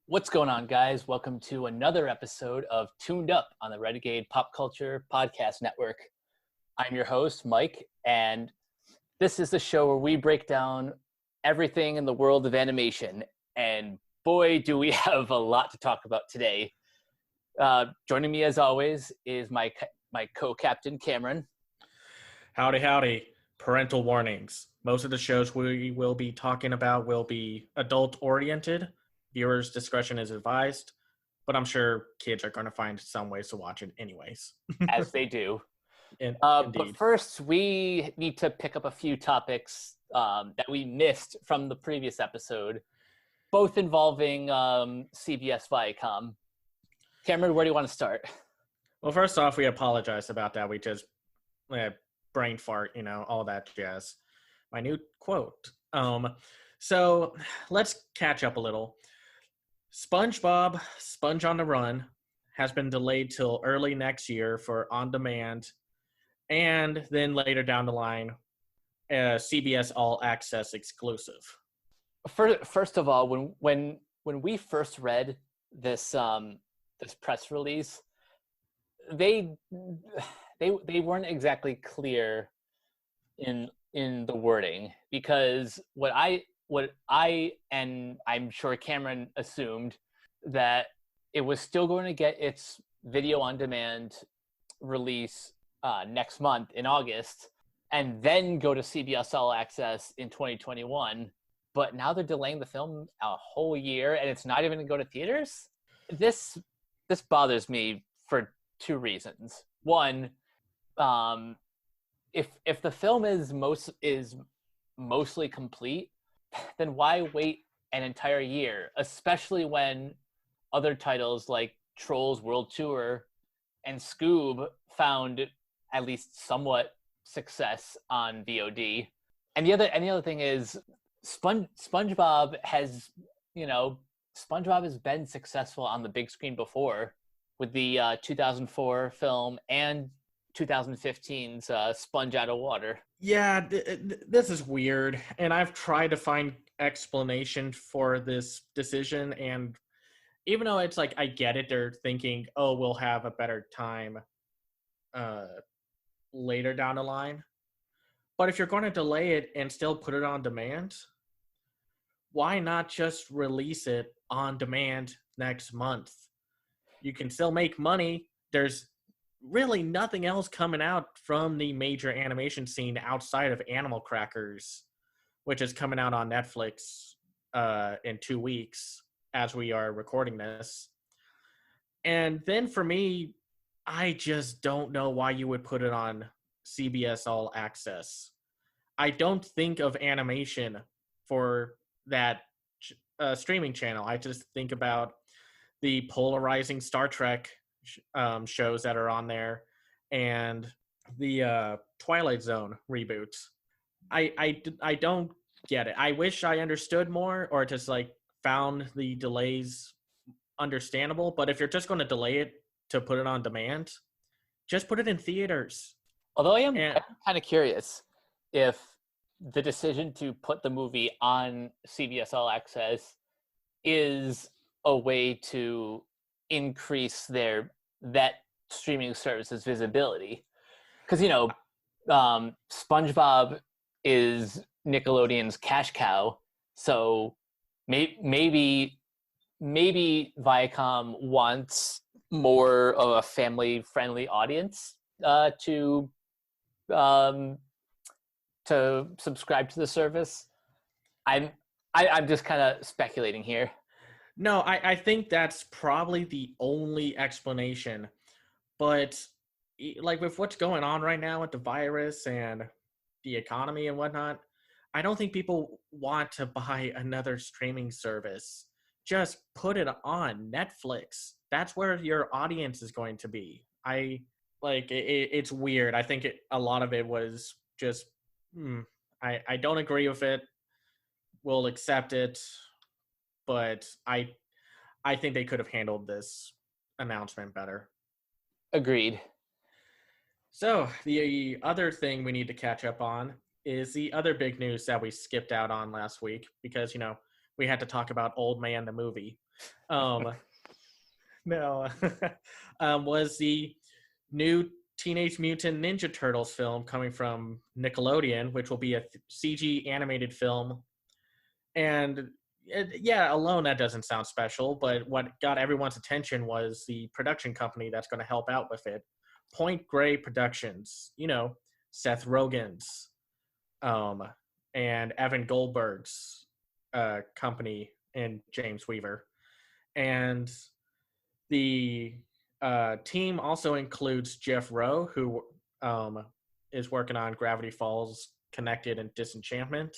What's going on, guys? Welcome to another episode of Tooned Up on the Renegade Pop Culture Podcast Network. I'm your host, Mike, and this is the show where we break down everything in the world of animation. And boy, do we have a lot to talk about today. Joining me, as always, is my co-captain, Cameron. Howdy, howdy. Parental warnings. Most of the shows we will be talking about will be adult-oriented. Viewers' discretion is advised, but I'm sure kids are going to find some ways to watch it anyways. As they do. Indeed. But first, we need to pick up a few topics that we missed from the previous episode, both involving CBS Viacom. Cameron, where do you want to start? Well, first off, we apologize about that. We just brain fart, all that jazz. My new quote. So let's catch up a little. SpongeBob, Sponge on the Run, has been delayed till early next year for on-demand, and then later down the line, CBS All Access exclusive. First of all, when we first read this this press release, they weren't exactly clear in the wording, because what I and I'm sure Cameron assumed that it was still going to get its video on demand release next month in August, and then go to CBS All Access in 2021. But now they're delaying the film a whole year, and it's not even going to go to theaters. This bothers me for two reasons. One, if the film is mostly complete, then why wait an entire year, especially when other titles like Trolls World Tour and Scoob found at least somewhat success on VOD. And the other thing is SpongeBob has been successful on the big screen before with the 2004 film and 2015's Sponge Out of Water. Yeah, this is weird, and I've tried to find explanation for this decision, and even though it's like I get it, they're thinking, oh, we'll have a better time later down the line. But if you're going to delay it and still put it on demand, why not just release it on demand next month? You can still make money. There's really nothing else coming out from the major animation scene outside of Animal Crackers, which is coming out on Netflix in 2 weeks as we are recording this. And then for me, I just don't know why you would put it on CBS All Access. I don't think of animation for that streaming channel. I just think about the polarizing Star Trek shows that are on there and the Twilight Zone reboots. I don't get it. I wish I understood more, or just found the delays understandable. But if you're just going to delay it to put it on demand, just put it in theaters. Although I'm kind of curious if the decision to put the movie on CBS All Access is a way to increase that streaming service's visibility. Because, SpongeBob is Nickelodeon's cash cow, so maybe Viacom wants more of a family-friendly audience to subscribe to the service. I'm just kind of speculating here. No, I think that's probably the only explanation. But with what's going on right now with the virus and the economy and whatnot, I don't think people want to buy another streaming service just put it on Netflix. That's where your audience is going to be. It's weird. I think a lot of it was just, I don't agree with it. We'll accept it, but I think they could have handled this announcement better. Agreed. So the other thing we need to catch up on is the other big news that we skipped out on last week because, we had to talk about Old Man the movie. No, was the new Teenage Mutant Ninja Turtles film coming from Nickelodeon, which will be a CG animated film. And alone that doesn't sound special, but what got everyone's attention was the production company that's going to help out with it. Point Grey Productions, Seth Rogen's and Evan Goldberg's company, and James Weaver. And the team also includes Jeff Rowe, who is working on Gravity Falls, Connected, and Disenchantment,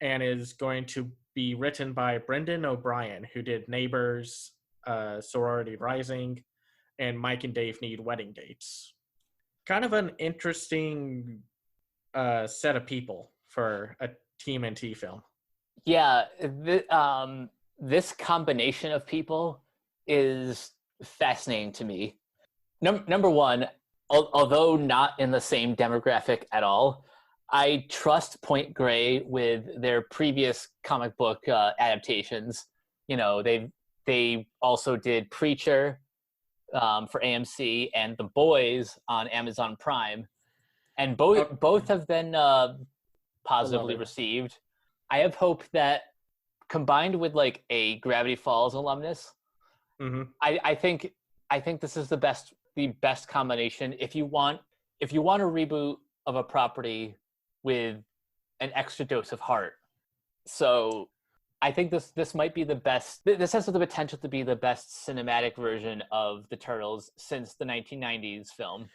and is going to be written by Brendan O'Brien, who did Neighbors, Sorority Rising, and Mike and Dave Need Wedding Dates. Kind of an interesting set of people for a TMNT film. Yeah, this combination of people is fascinating to me. Number one, although not in the same demographic at all, I trust Point Grey with their previous comic book adaptations. They also did Preacher for AMC and The Boys on Amazon Prime, and both have been positively received. I have hope that combined with like a Gravity Falls alumnus, I think this is the best combination if you want a reboot of a property with an extra dose of heart. So I think this might be the best. This has the potential to be the best cinematic version of the Turtles since the 1990s film.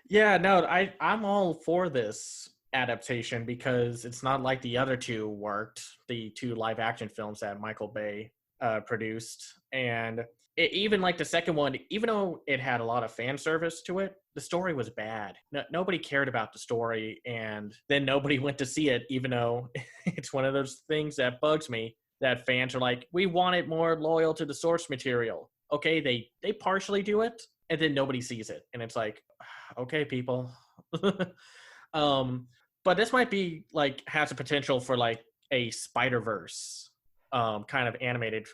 Yeah, no, I'm all for this adaptation because it's not like the other two worked, the two live action films that Michael Bay produced. And even like the second one, even though it had a lot of fan service to it, the story was bad. Nobody cared about the story, and then nobody went to see it, even though it's one of those things that bugs me, that fans are like, we want it more loyal to the source material. Okay, they partially do it, and then nobody sees it. And it's like, okay, people. But this might be like, has a potential for like a Spider-Verse kind of animated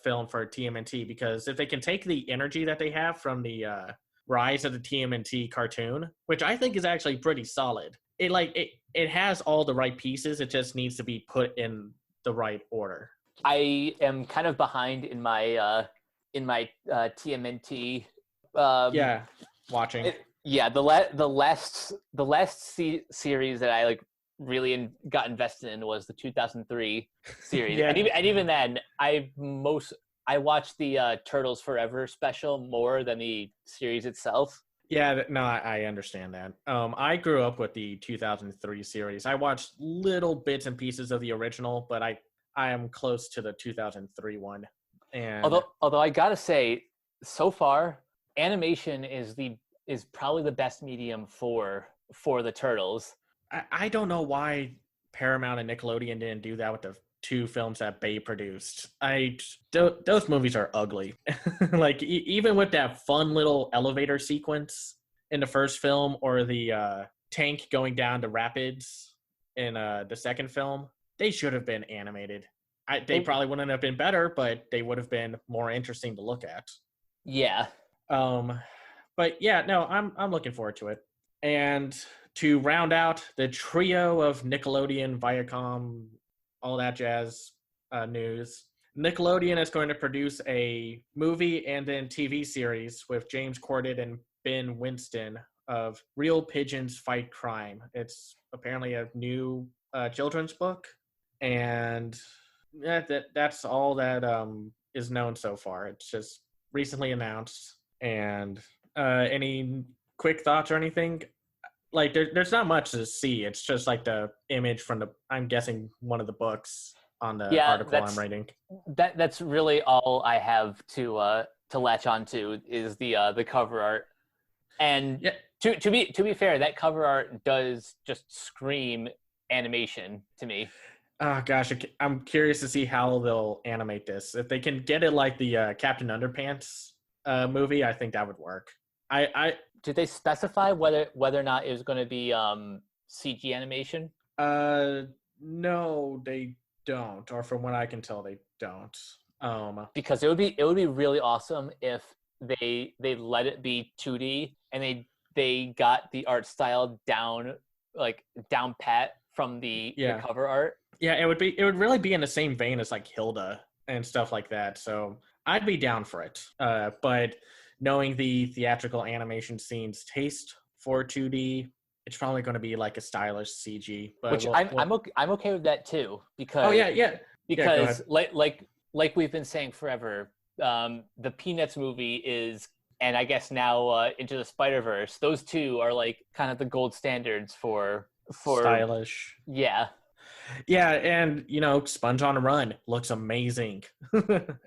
film for TMNT, because if they can take the energy that they have from the Rise of the TMNT cartoon, which I think is actually pretty solid, it has all the right pieces. It just needs to be put in the right order. I am kind of behind in my TMNT. Watching. The last series that I like really got invested in was the 2003 series. Yeah. And even then, I watched the Turtles Forever special more than the series itself. Yeah, no, I understand that. I grew up with the 2003 series. I watched little bits and pieces of the original, but I am close to the 2003 one. And although I gotta say, so far, animation is probably the best medium for the Turtles. I don't know why Paramount and Nickelodeon didn't do that with the two films that Bay produced. Those movies are ugly. Like even with that fun little elevator sequence in the first film, or the tank going down the rapids in the second film, they should have been animated. They probably wouldn't have been better, but they would have been more interesting to look at. Yeah. But yeah, no, I'm looking forward to it. And to round out the trio of Nickelodeon, Viacom, all that jazz news, Nickelodeon is going to produce a movie and then TV series with James Corden and Ben Winston of Real Pigeons Fight Crime. It's apparently a new children's book, and that's all that is known so far. It's just recently announced. And any quick thoughts or anything? Like there's not much to see. It's just like the image from I'm guessing one of the books. on the Yeah, article I'm writing. that's really all I have to latch on to is the cover art. And Yeah. to be fair, that cover art does just scream animation to me. Oh gosh, I'm curious to see how they'll animate this. If they can get it like the Captain Underpants movie, I think that would work. Did they specify whether or not it was going to be CG animation? No, they don't, or from what I can tell, they don't. Because it would be really awesome if they let it be 2D and they got the art style down like down pat from the cover art. Yeah, it would really be in the same vein as like Hilda and stuff like that. So I'd be down for it. But knowing the theatrical animation scene's taste for 2D, it's probably going to be like a stylish CG. But which I'm okay with that too, because because like we've been saying forever, the Peanuts movie is, and I guess now Into the Spider-Verse, those two are like kind of the gold standards for stylish. Yeah. Yeah, and Sponge on a Run looks amazing.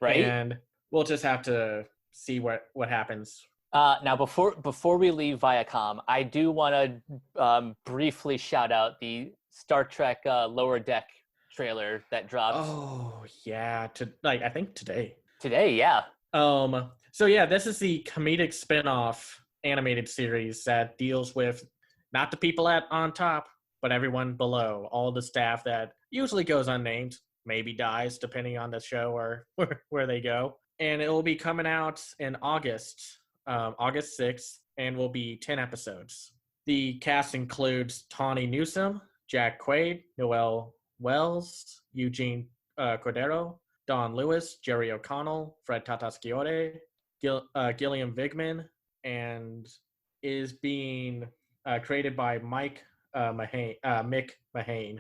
Right? And we'll just have to see what happens. Now, before we leave Viacom, I do want to briefly shout out the Star Trek Lower Deck trailer that dropped. Oh yeah, I think today. Today, yeah. So yeah, this is the comedic spin-off animated series that deals with not the people on top, but everyone below, all the staff that usually goes unnamed, maybe dies depending on the show or where they go. And it will be coming out in August 6th, and will be 10 episodes. The cast includes Tawny Newsome, Jack Quaid, Noel Wells, Eugene Cordero, Don Lewis, Jerry O'Connell, Fred Tatasciore, Gilliam Vigman, and is being created by Mick Mahane,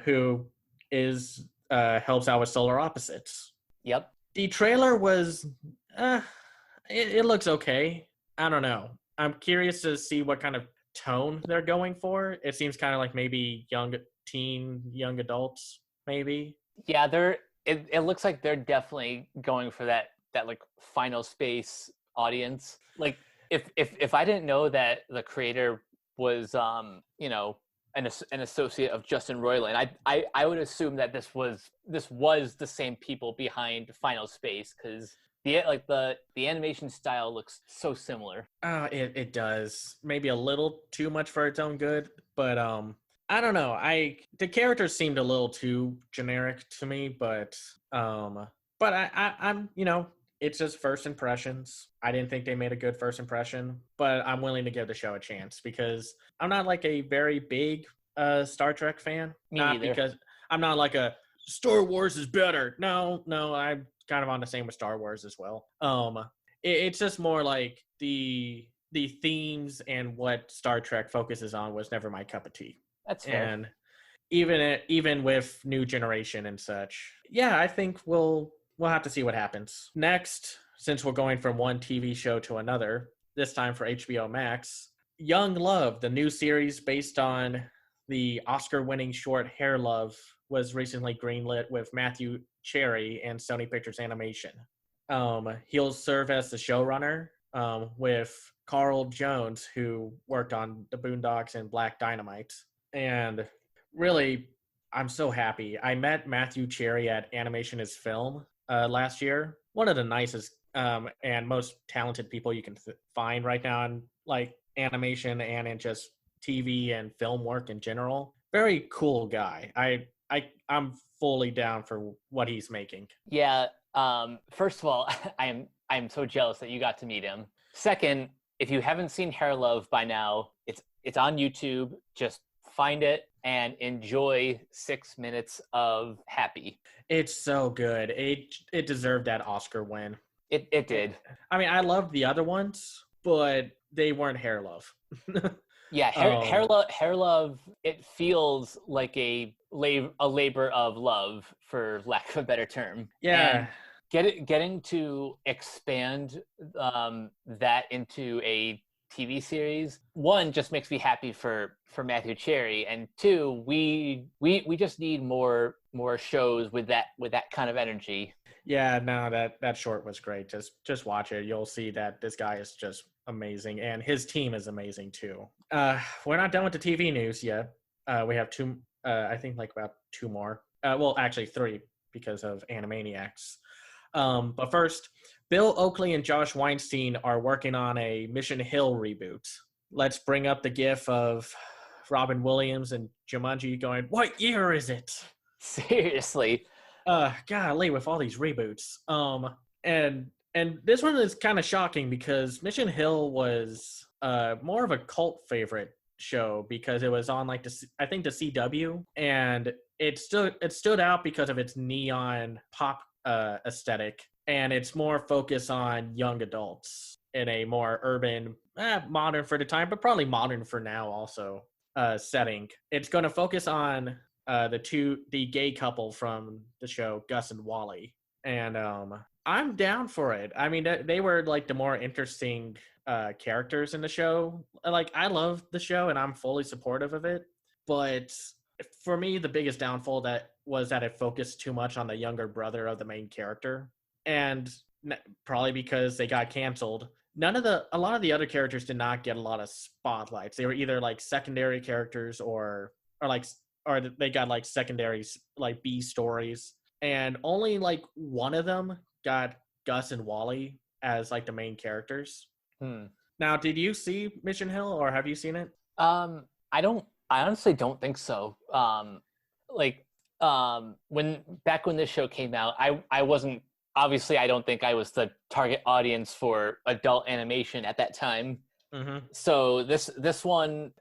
who is helps out with Solar Opposites. Yep. The trailer was, it looks okay. I don't know. I'm curious to see what kind of tone they're going for. It seems kind of like maybe young adults, maybe. Yeah, it looks like they're definitely going for that like Final Space audience. Like if I didn't know that the creator was an associate of Justin Roiland, I would assume that this was the same people behind Final Space, because the animation style looks so similar. It does. Maybe a little too much for its own good, but I don't know. The characters seemed a little too generic to me, but I'm it's just first impressions. I didn't think they made a good first impression, but I'm willing to give the show a chance because I'm not like a very big Star Trek fan. Me not neither. Because I'm not like a Star Wars is better. No, I'm kind of on the same with Star Wars as well. It's just more like the themes and what Star Trek focuses on was never my cup of tea. That's fair. And even with new generation and such, yeah, I think we'll have to see what happens next. Since we're going from one TV show to another, this time for HBO Max, Young Love, the new series based on the Oscar-winning short Hair Love, was recently greenlit with Matthew Cherry and Sony Pictures Animation. He'll serve as the showrunner with Carl Jones, who worked on The Boondocks and Black Dynamite. And really, I'm so happy. I met Matthew Cherry at Animation is Film last year. One of the nicest and most talented people you can find right now in like animation and in just TV and film work in general. Very cool guy. I'm fully down for what he's making. Yeah. First of all, I'm so jealous that you got to meet him. Second, if you haven't seen Hair Love by now, it's on YouTube. Just find it and enjoy 6 minutes of happy. It's so good. It deserved that Oscar win. It did. I mean, I loved the other ones, but they weren't Hair Love. Yeah, Hair Love, it feels like a labor of love, for lack of a better term. Yeah. And getting to expand that into a TV series. One, just makes me happy for Matthew Cherry, and two, we just need more shows with that kind of energy. Yeah, no, that short was great. Just watch it. You'll see that this guy is just amazing, and his team is amazing too. We're not done with the TV news yet. We have two. I think like about two more. Well, actually three because of Animaniacs. But first, Bill Oakley and Josh Weinstein are working on a Mission Hill reboot. Let's bring up the gif of Robin Williams and Jumanji going, "What year is it?" Seriously. Golly, with all these reboots. And this one is kind of shocking because Mission Hill was more of a cult favorite show because it was on like I think the CW, and it stood out because of its neon pop aesthetic, and it's more focused on young adults in a more urban, modern for the time, but probably modern for now also setting. It's going to focus on the gay couple from the show, Gus and Wally, and I'm down for it. I mean, they were like the more interesting characters in the show. Like, I love the show and I'm fully supportive of it, but for me, the biggest downfall that it focused too much on the younger brother of the main character, and probably because they got canceled. A lot of the other characters did not get a lot of spotlights. They were either like secondary characters or they got like secondary like B stories, and only like one of them got Gus and Wally as like the main characters. Now, did you see Mission Hill or have you seen it? I honestly don't think so. When this show came out, I wasn't, obviously I don't think I was the target audience for adult animation at that time. Mm-hmm. So this one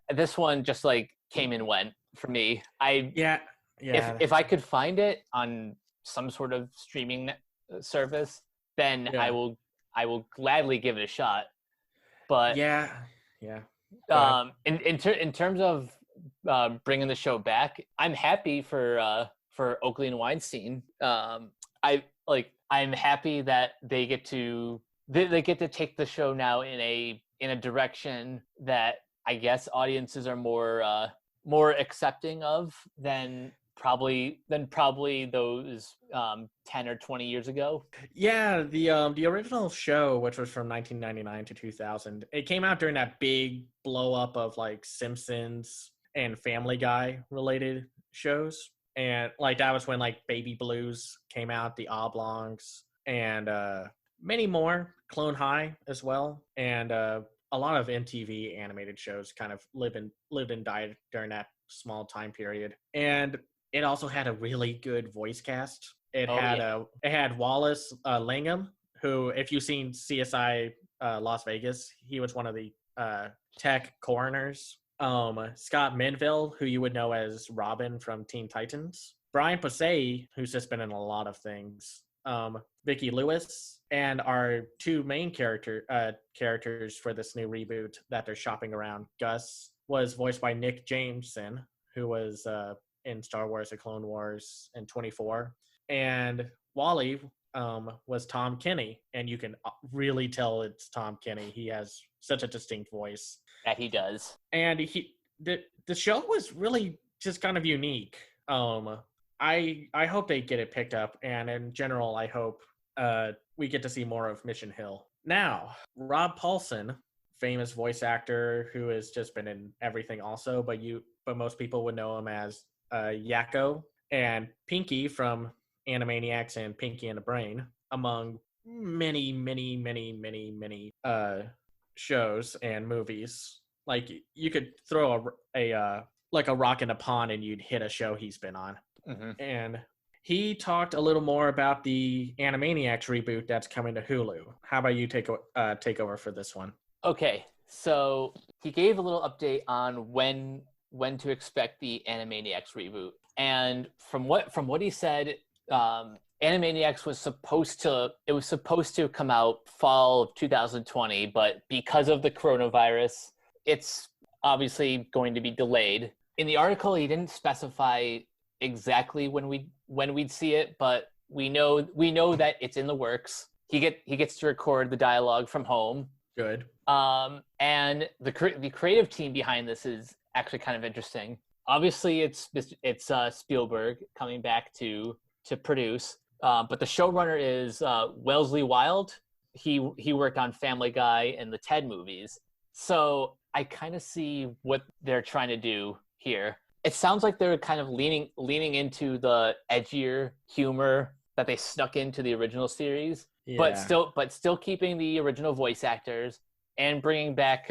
just like came and went for me. If I could find it on some sort of streaming service, then I will gladly give it a shot. But in terms of bringing the show back, I'm happy for Oakley and Weinstein. I'm happy that they get to take the show now in a direction that I guess audiences are more accepting of than probably those 10 or 20 years ago. Yeah, the original show, which was from 1999 to 2000, it came out during that big blow up of like Simpsons and Family Guy related shows, and like that was when like Baby Blues came out, The Oblongs, and many more, Clone High as well, and a lot of MTV animated shows kind of lived and died during that small time period. And it also had a really good voice cast. It had Wallace Langham, who, if you've seen CSI Las Vegas, he was one of the tech coroners. Scott Menville, who you would know as Robin from Teen Titans. Brian Posehn, who's just been in a lot of things. Vicki Lewis, and our two main characters for this new reboot that they're shopping around. Gus was voiced by Nick Jameson, who was in Star Wars: The Clone Wars and 24, and Wally was Tom Kenny, and you can really tell it's Tom Kenny. He has such a distinct voice. That he does. And the show was really just kind of unique. I hope they get it picked up, and in general, I hope we get to see more of Mission Hill. Now, Rob Paulsen, famous voice actor who has just been in everything also, but most people would know him as Yakko and Pinky from Animaniacs and Pinky and the Brain, among many, many, many, many, many shows and movies. Like, you could throw a rock in a pond and you'd hit a show he's been on. Mm-hmm. And he talked a little more about the Animaniacs reboot that's coming to Hulu. How about you take over for this one? Okay, so he gave a little update on when to expect the Animaniacs reboot, and from what he said, Animaniacs was supposed to come out fall of 2020, but because of the coronavirus, it's obviously going to be delayed. In the article, he didn't specify exactly when we'd see it, but we know that it's in the works. He gets to record the dialogue from home, Good. And the creative team behind this is actually kind of interesting. Obviously, it's Spielberg coming back to produce, but the showrunner is Wellesley Wild. He worked on Family Guy and the Ted movies, so I kind of see what they're trying to do here. It sounds like they're kind of leaning into the edgier humor that they snuck into the original series, but Yeah. still keeping the original voice actors and bringing back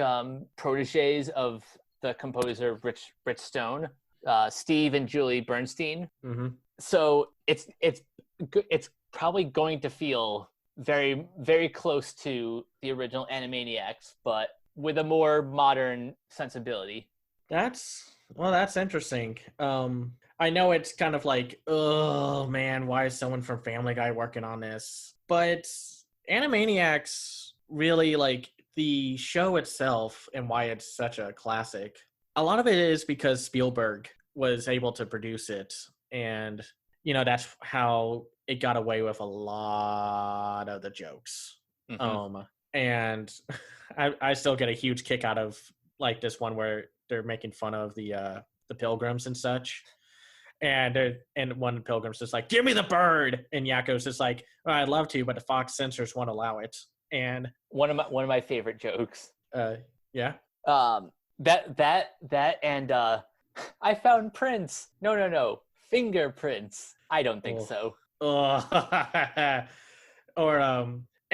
proteges of the composer Rich Stone, Steve and Julie Bernstein. Mm-hmm. So it's probably going to feel very very close to the original Animaniacs, but with a more modern sensibility. That's interesting. I know it's kind of like, oh man, why is someone from Family Guy working on this? But Animaniacs really, like, the show itself and why it's such a classic. A lot of it is because Spielberg was able to produce it, and that's how it got away with a lot of the jokes. Mm-hmm. And I still get a huge kick out of like this one where they're making fun of the pilgrims and such. And one pilgrim's just like, "Give me the bird," and Yakko's just like, "Oh, I'd love to, but the Fox censors won't allow it." And One of my favorite jokes. Yeah, That and I found prints. No, fingerprints. I don't think oh, so. oh. Or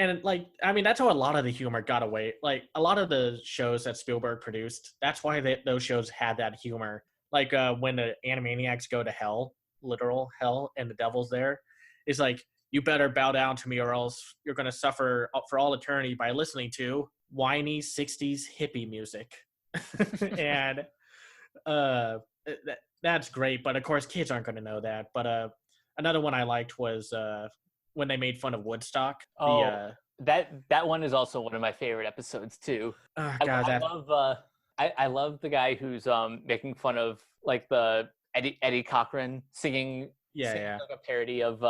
and like, I mean, that's how a lot of the humor got away. Like a lot of the shows that Spielberg produced, that's why those shows had that humor. Like when the Animaniacs go to hell, literal hell, and the devil's there, is like, you better bow down to me or else you're going to suffer for all eternity by listening to whiny 60s hippie music. And that's great, but of course kids aren't going to know that. But another one I liked was when they made fun of Woodstock. Oh, that one is also one of my favorite episodes too. Oh I, god, I that love I love the guy who's making fun of like the Eddie Cochran singing yeah. like a parody of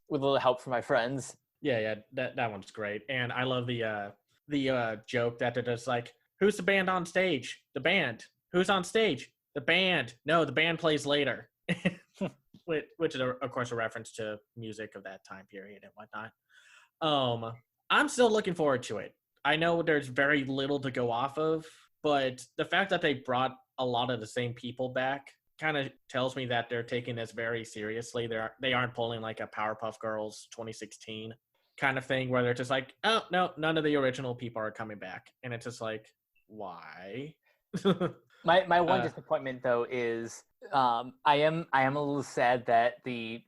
With a Little Help from My Friends. Yeah, that one's great. And I love the joke that they're just like, who's the band on stage? The band. Who's on stage? The band. No, the band plays later. Which is of course a reference to music of that time period and whatnot. I'm still looking forward to it. I know there's very little to go off of, but the fact that they brought a lot of the same people back kind of tells me that they're taking this very seriously. They aren't pulling like a Powerpuff Girls 2016 kind of thing where they're just like, oh no, none of the original people are coming back, and it's just like, why? My one disappointment though is I am a little sad that the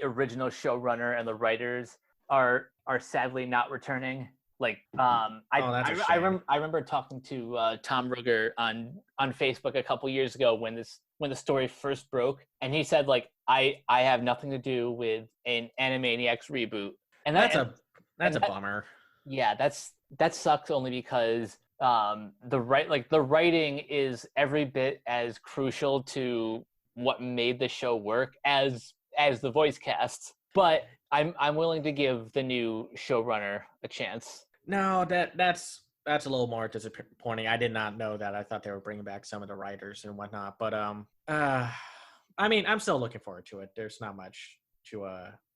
original showrunner and the writers are sadly not returning. Like I remember talking to Tom Ruger on Facebook a couple years ago when the story first broke, and he said like I have nothing to do with an Animaniacs reboot, and that's a bummer. Yeah, that sucks only because the writing is every bit as crucial to what made the show work as the voice casts. But I'm willing to give the new showrunner a chance. No, that's a little more disappointing. I did not know that. I thought they were bringing back some of the writers and whatnot. But I mean, I'm still looking forward to it. There's not much to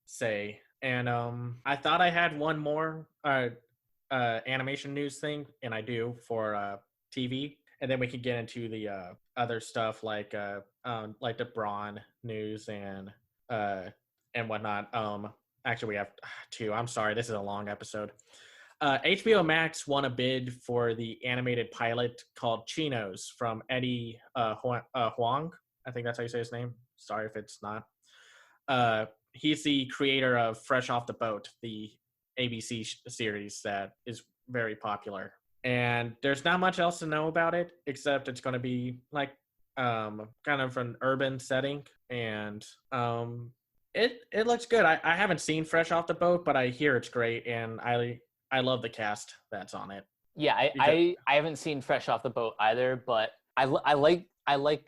say. And I thought I had one more animation news thing, and I do for TV, and then we can get into the other stuff like the Braun news and whatnot. Actually, we have two. I'm sorry, this is a long episode. HBO Max won a bid for the animated pilot called Chinos from Eddie Huang. I think that's how you say his name. Sorry if it's not. He's the creator of Fresh Off the Boat, the ABC series that is very popular. And there's not much else to know about it, except it's going to be like kind of an urban setting. And it looks good. I haven't seen Fresh Off the Boat, but I hear it's great. And I love the cast that's on it. Yeah, I haven't seen Fresh Off the Boat either, but I like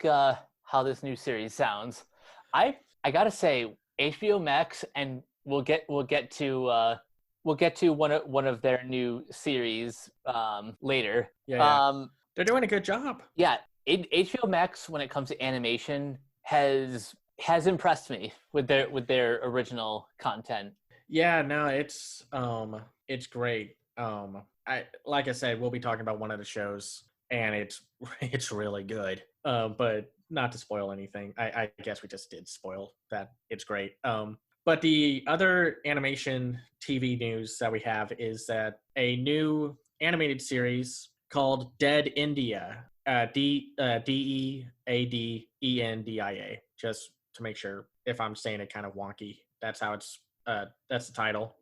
how this new series sounds. I gotta say HBO Max, and we'll get to we'll get to one of their new series later. Yeah. They're doing a good job. Yeah, HBO Max, when it comes to animation, has impressed me with their original content. Yeah, no, it's great. Like I said, we'll be talking about one of the shows, and it's really good. But not to spoil anything. I guess we just did spoil that. It's great. But the other animation TV news that we have is that a new animated series called Dead India, Deadendia, just to make sure if I'm saying it kind of wonky. That's how it's. That's the title.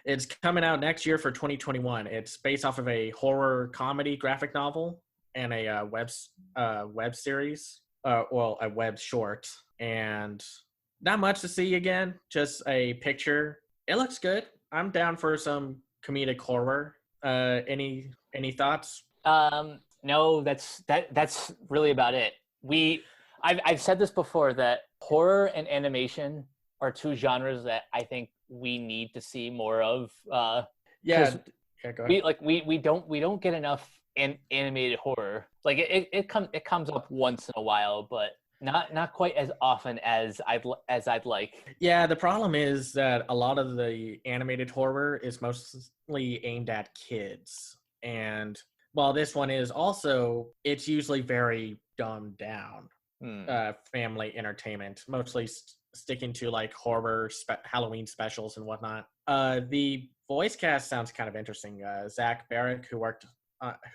It's coming out next year for 2021. It's based off of a horror comedy graphic novel and a web series, well, a web short, and not much to see again. Just a picture. It looks good. I'm down for some comedic horror. Any thoughts? No, that's really about it. I've said this before, that horror and animation are two genres that I think we need to see more of. Yeah, go ahead. We don't get enough animated horror. Like it comes up once in a while, but not quite as often as I'd like. Yeah, the problem is that a lot of the animated horror is mostly aimed at kids, and while this one is also, it's usually very dumbed down. Family entertainment, mostly sticking to like horror Halloween specials and whatnot. The voice cast sounds kind of interesting. Zach Barrick, who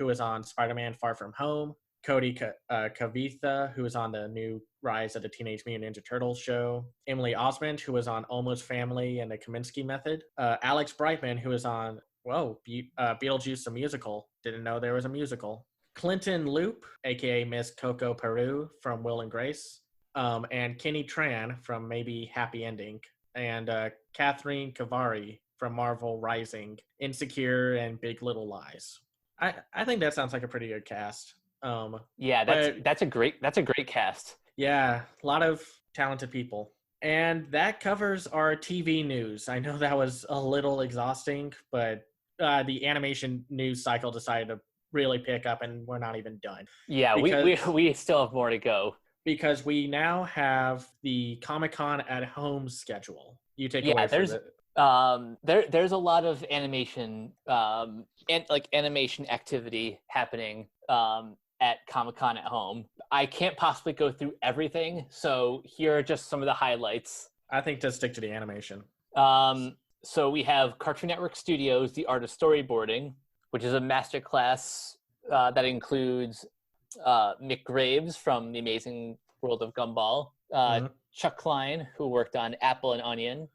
was on Spider-Man Far From Home, Cody Kavitha, who was on the new Rise of the Teenage Mutant Ninja Turtles show, Emily Osment, who was on Almost Family and the Kaminsky Method, Alex Brightman, who was on Beetlejuice the Musical. Didn't know there was a musical. Clinton Loop, aka Miss Coco Peru from Will and Grace, and Kenny Tran from maybe Happy Ending, and Catherine Kavari from Marvel Rising, Insecure, and Big Little Lies. I think that sounds like a pretty good cast. Yeah, that's a great cast. Yeah, a lot of talented people. And that covers our TV news. I know that was a little exhausting, but the animation news cycle decided to really pick up, and we're not even done. Yeah, we still have more to go. Because we now have the Comic-Con at Home schedule. You take away from it. There's a lot of animation and like animation activity happening at Comic-Con at Home. I can't possibly go through everything, so here are just some of the highlights. I think to stick to the animation. So we have Cartoon Network Studios, The Art of Storyboarding, which is a masterclass that includes Mick Graves from The Amazing World of Gumball, Chuck Klein, who worked on Apple and Onion,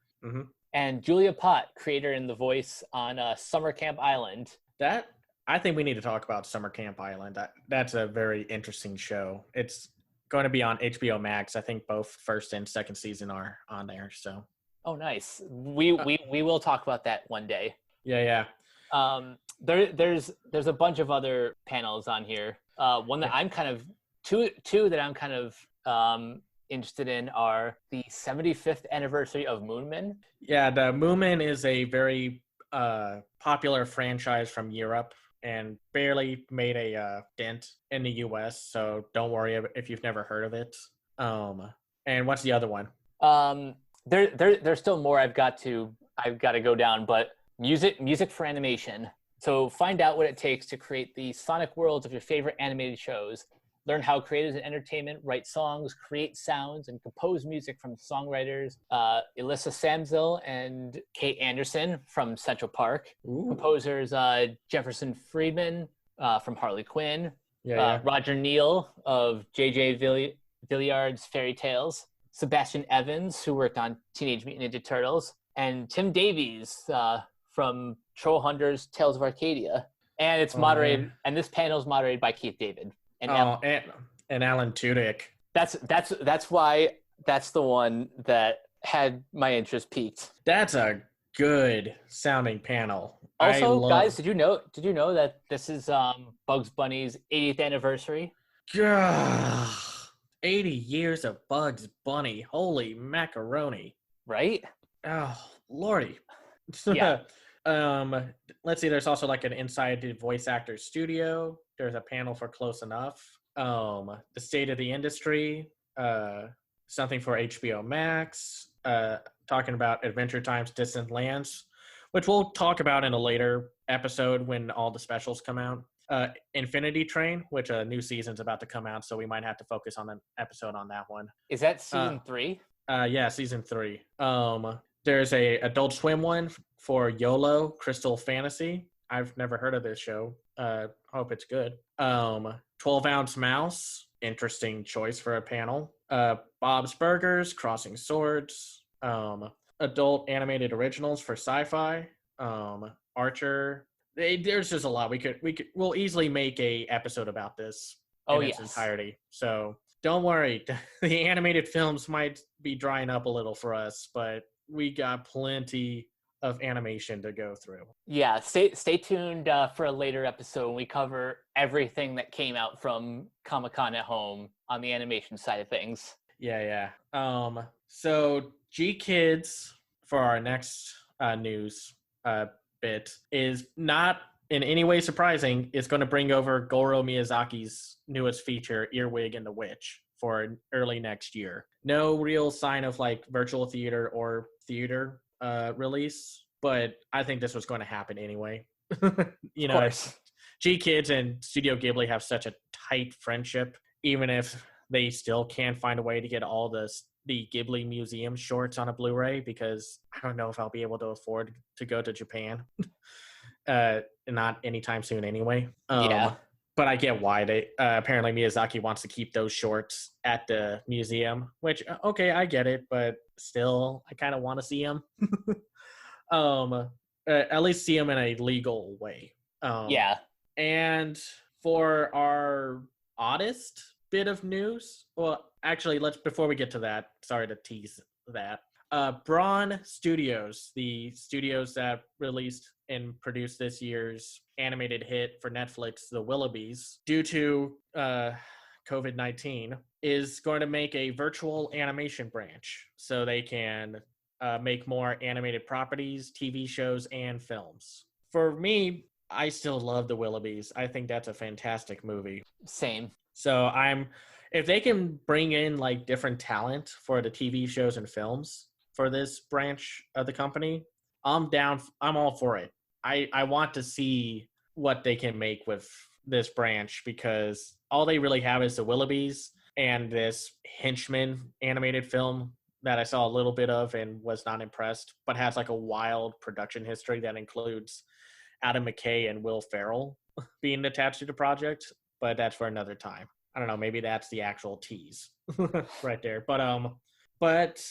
and Julia Pott, creator and the voice on Summer Camp Island. That, I think we need to talk about Summer Camp Island. That's a very interesting show. It's going to be on HBO Max. I think both first and second season are on there. So. Oh, nice. We will talk about that one day. Yeah. There's a bunch of other panels on here. One that I'm kind of two that I'm kind of interested in are the 75th anniversary of Moonman. Yeah, the Moonman is a very popular franchise from Europe and barely made a dent in the US, so don't worry if you've never heard of it. And what's the other one? There's still more I've got to go down, but music for animation. So find out what it takes to create the sonic worlds of your favorite animated shows. Learn how creators in entertainment write songs, create sounds, and compose music from songwriters Alyssa Samsel and Kate Anderson from Central Park. Ooh. Composers Jefferson Friedman from Harley Quinn. Yeah. Roger Neal of J.J. Villiard's Fairy Tales. Sebastian Evans, who worked on Teenage Mutant Ninja Turtles. And Tim Davies from Troll Hunters Tales of Arcadia. And it's moderated, and this panel is moderated by Keith David. And Alan Tudyk. That's why that's the one that had my interest peaked. That's a good sounding panel. Also, guys, did you know that this is Bugs Bunny's 80th anniversary? 80 years of Bugs Bunny. Holy macaroni. Right? Oh, Lordy. Yeah. Let's see. There's also like an inside the voice actor studio. There's a panel for Close Enough. The state of the industry. Something for HBO Max. Talking about Adventure Time's Distant Lands, which we'll talk about in a later episode when all the specials come out. Infinity Train, which a new season's about to come out, so we might have to focus on an episode on that one. Is that season 3? Yeah, season 3. There's a Adult Swim one for YOLO, Crystal Fantasy. I've never heard of this show. Hope it's good. 12-Ounce Mouse, interesting choice for a panel. Bob's Burgers, Crossing Swords. Adult animated originals for sci-fi. Archer. There's just a lot. We'll easily make a episode about this in its entirety. So don't worry. The animated films might be drying up a little for us, but we got plenty of animation to go through. Yeah, stay tuned for a later episode when we cover everything that came out from Comic-Con at Home on the animation side of things. Yeah. So G Kids, for our next news bit, is not in any way surprising. It's going to bring over Goro Miyazaki's newest feature, Earwig and the Witch, for early next year. No real sign of like virtual theater or theater release, but I think this was going to happen anyway. You know, G Kids and Studio Ghibli have such a tight friendship, even if they still can't find a way to get all the Ghibli Museum shorts on a Blu-ray, because I don't know if I'll be able to afford to go to Japan. Not anytime soon anyway. But I get why they apparently Miyazaki wants to keep those shorts at the museum, which okay, I get it, but still I kind of want to see them. At least see them in a legal way. And for our oddest bit of news, well, actually, before we get to that, sorry to tease that. Braun Studios, the studios that released and produced this year's animated hit for Netflix, The Willoughbys, due to COVID-19, is going to make a virtual animation branch so they can make more animated properties, TV shows, and films. For me, I still love The Willoughbys. I think that's a fantastic movie. Same. So if they can bring in like different talent for the TV shows and films for this branch of the company, I'm down. I'm all for it. I want to see what they can make with this branch, because all they really have is The Willoughbys and this Henchman animated film that I saw a little bit of and was not impressed, but has like a wild production history that includes Adam McKay and Will Ferrell being attached to the project. But that's for another time. I don't know. Maybe that's the actual tease right there. But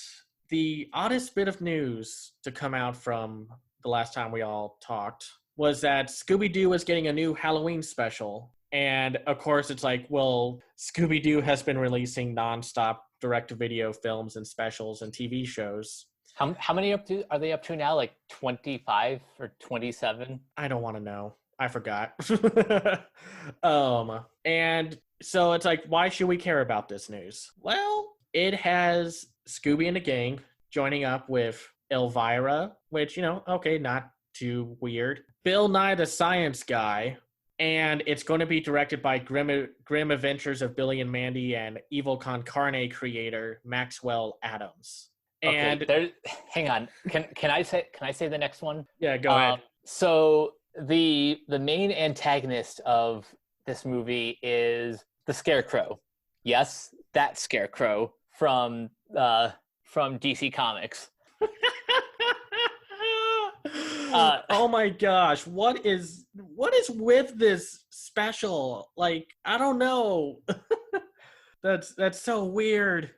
the oddest bit of news to come out from the last time we all talked was that Scooby-Doo was getting a new Halloween special. And of course, it's like, well, Scooby-Doo has been releasing nonstop direct-to-video films and specials and TV shows. How many are they up to now? Like 25 or 27? I don't want to know. I forgot. And so it's like, why should we care about this news? Well, it has Scooby and the gang joining up with Elvira, which, okay, not too weird. Bill Nye the Science Guy, and it's going to be directed by Grim Adventures of Billy and Mandy and Evil Con Carne creator Maxwell Adams. And okay, hang on. Can I say the next one? Yeah, go ahead. So the main antagonist of this movie is the Scarecrow. Yes, that Scarecrow from DC Comics. Oh my gosh, what is with this special? Like, I don't know. That's so weird.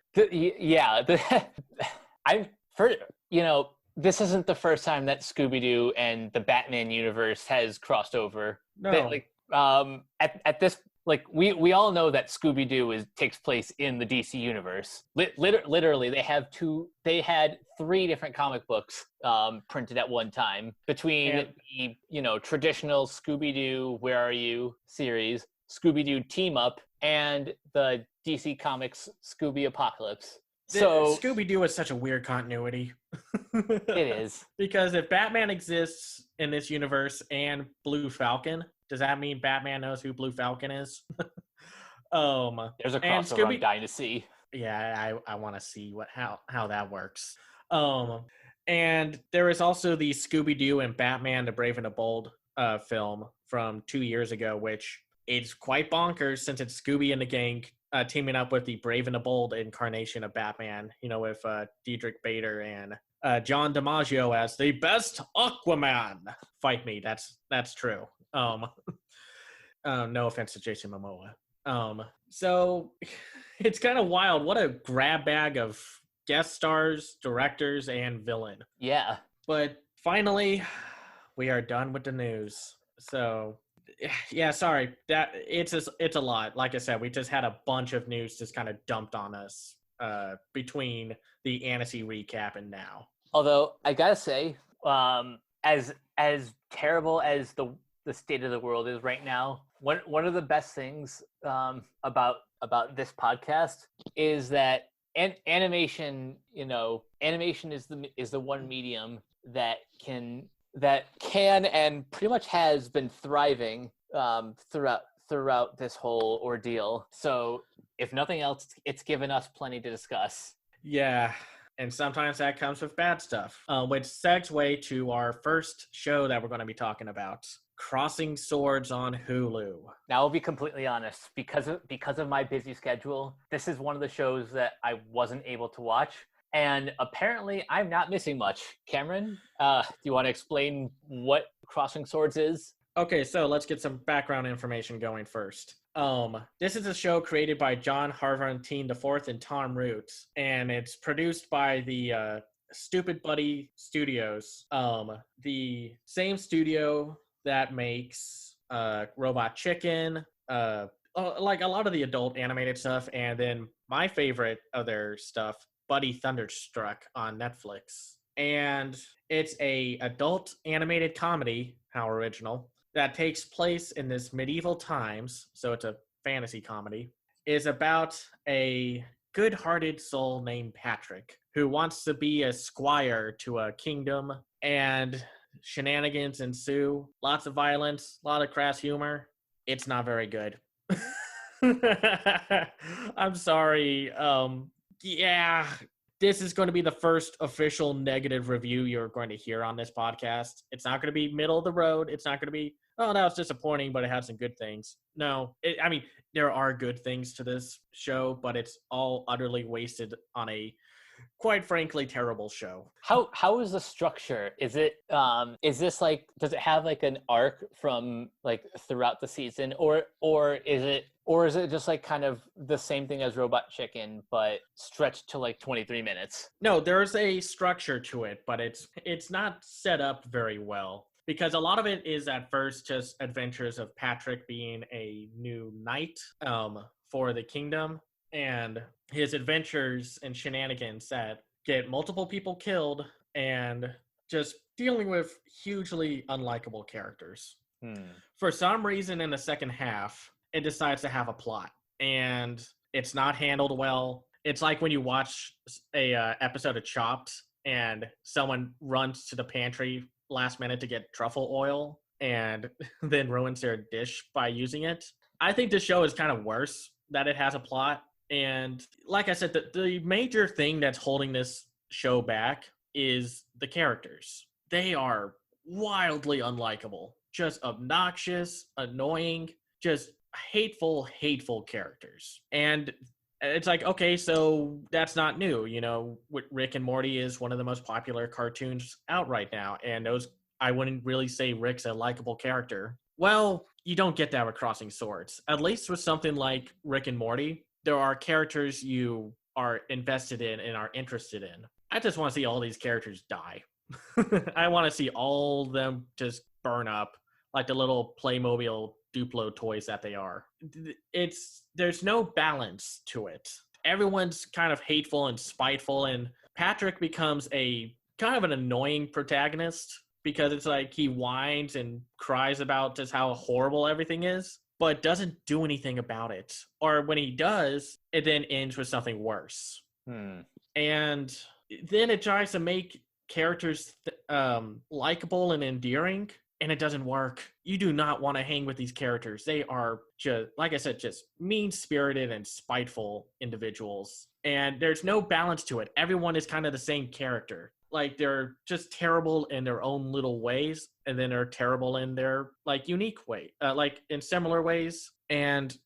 This isn't the first time that Scooby-Doo and the Batman universe has crossed over. No. At this, we all know that Scooby-Doo takes place in the DC universe. Literally, they had 3 different comic books printed at one time, between the traditional Scooby-Doo Where Are You series, Scooby-Doo Team Up, and the DC Comics Scooby Apocalypse. So Scooby-Doo is such a weird continuity. It is. Because if Batman exists in this universe and Blue Falcon. Does that mean Batman knows who Blue Falcon is? There's a and crossover I'm Scooby. dying to see. Yeah, I want to see how that works. And there is also the Scooby-Doo and Batman: The Brave and the Bold film from 2 years ago, which is quite bonkers since it's Scooby and the gang teaming up with the Brave and the Bold incarnation of Batman. You know, with Diedrich Bader and John DiMaggio as the best Aquaman. Fight me, that's true. No offense to Jason Momoa. So it's kind of wild. What a grab bag of guest stars, directors, and villain. Yeah. But finally, we are done with the news. So yeah, sorry. That it's a lot. Like I said, we just had a bunch of news just kind of dumped on us between the Annecy recap and now. Although I gotta say, as terrible as the state of the world is right now, one of the best things about this podcast is that animation. You know, animation is the one medium that can and pretty much has been thriving throughout this whole ordeal. So if nothing else, it's given us plenty to discuss. Yeah. And sometimes that comes with bad stuff, which segue to our first show that we're going to be talking about, Crossing Swords on Hulu. Now, I'll be completely honest, because of my busy schedule, this is one of the shows that I wasn't able to watch, and apparently I'm not missing much. Cameron, do you want to explain what Crossing Swords is? Okay, so let's get some background information going first. This is a show created by John Harventine IV and Tom Root, and it's produced by the Stupid Buddy Studios, the same studio that makes Robot Chicken, like a lot of the adult animated stuff, and then my favorite of their stuff, Buddy Thunderstruck on Netflix. And it's a adult animated comedy, how original, that takes place in this medieval times, so it's a fantasy comedy, is about a good-hearted soul named Patrick who wants to be a squire to a kingdom, and shenanigans ensue. Lots of violence, a lot of crass humor. It's not very good. I'm sorry. Yeah, this is going to be the first official negative review you're going to hear on this podcast. It's not going to be middle of the road. It's not going to be, oh, no, it's disappointing, but it has some good things. No, I mean, there are good things to this show, but it's all utterly wasted on a, quite frankly, terrible show. How is the structure? Is this like, does it have like an arc from like throughout the season, or is it just like kind of the same thing as Robot Chicken but stretched to like 23 minutes? No, there's a structure to it, but it's not set up very well, because a lot of it is at first just adventures of Patrick being a new knight for the kingdom, and his adventures and shenanigans that get multiple people killed and just dealing with hugely unlikable characters. For some reason in the second half, it decides to have a plot, and it's not handled well. It's like when you watch a episode of Chopped and someone runs to the pantry last minute to get truffle oil and then ruins their dish by using it. I think this show is kind of worse that it has a plot. And like I said, the major thing that's holding this show back is the characters. They are wildly unlikable, just obnoxious, annoying, just hateful characters. And it's like, okay, so that's not new. You know, Rick and Morty is one of the most popular cartoons out right now. And I wouldn't really say Rick's a likable character. Well, you don't get that with Crossing Swords. At least with something like Rick and Morty, there are characters you are invested in and are interested in. I just want to see all these characters die. I want to see all of them just burn up like the little Playmobil Duplo toys that they are. There's no balance to it. Everyone's kind of hateful and spiteful, and Patrick becomes a kind of an annoying protagonist because it's like he whines and cries about just how horrible everything is, but doesn't do anything about it. Or when he does, it then ends with something worse. And then it tries to make characters likable and endearing, and it doesn't work. You do not want to hang with these characters. They are just, like I said, just mean-spirited and spiteful individuals. And there's no balance to it. Everyone is kind of the same character. Like, they're just terrible in their own little ways, and then they're terrible in their, like, unique way, like, in similar ways. And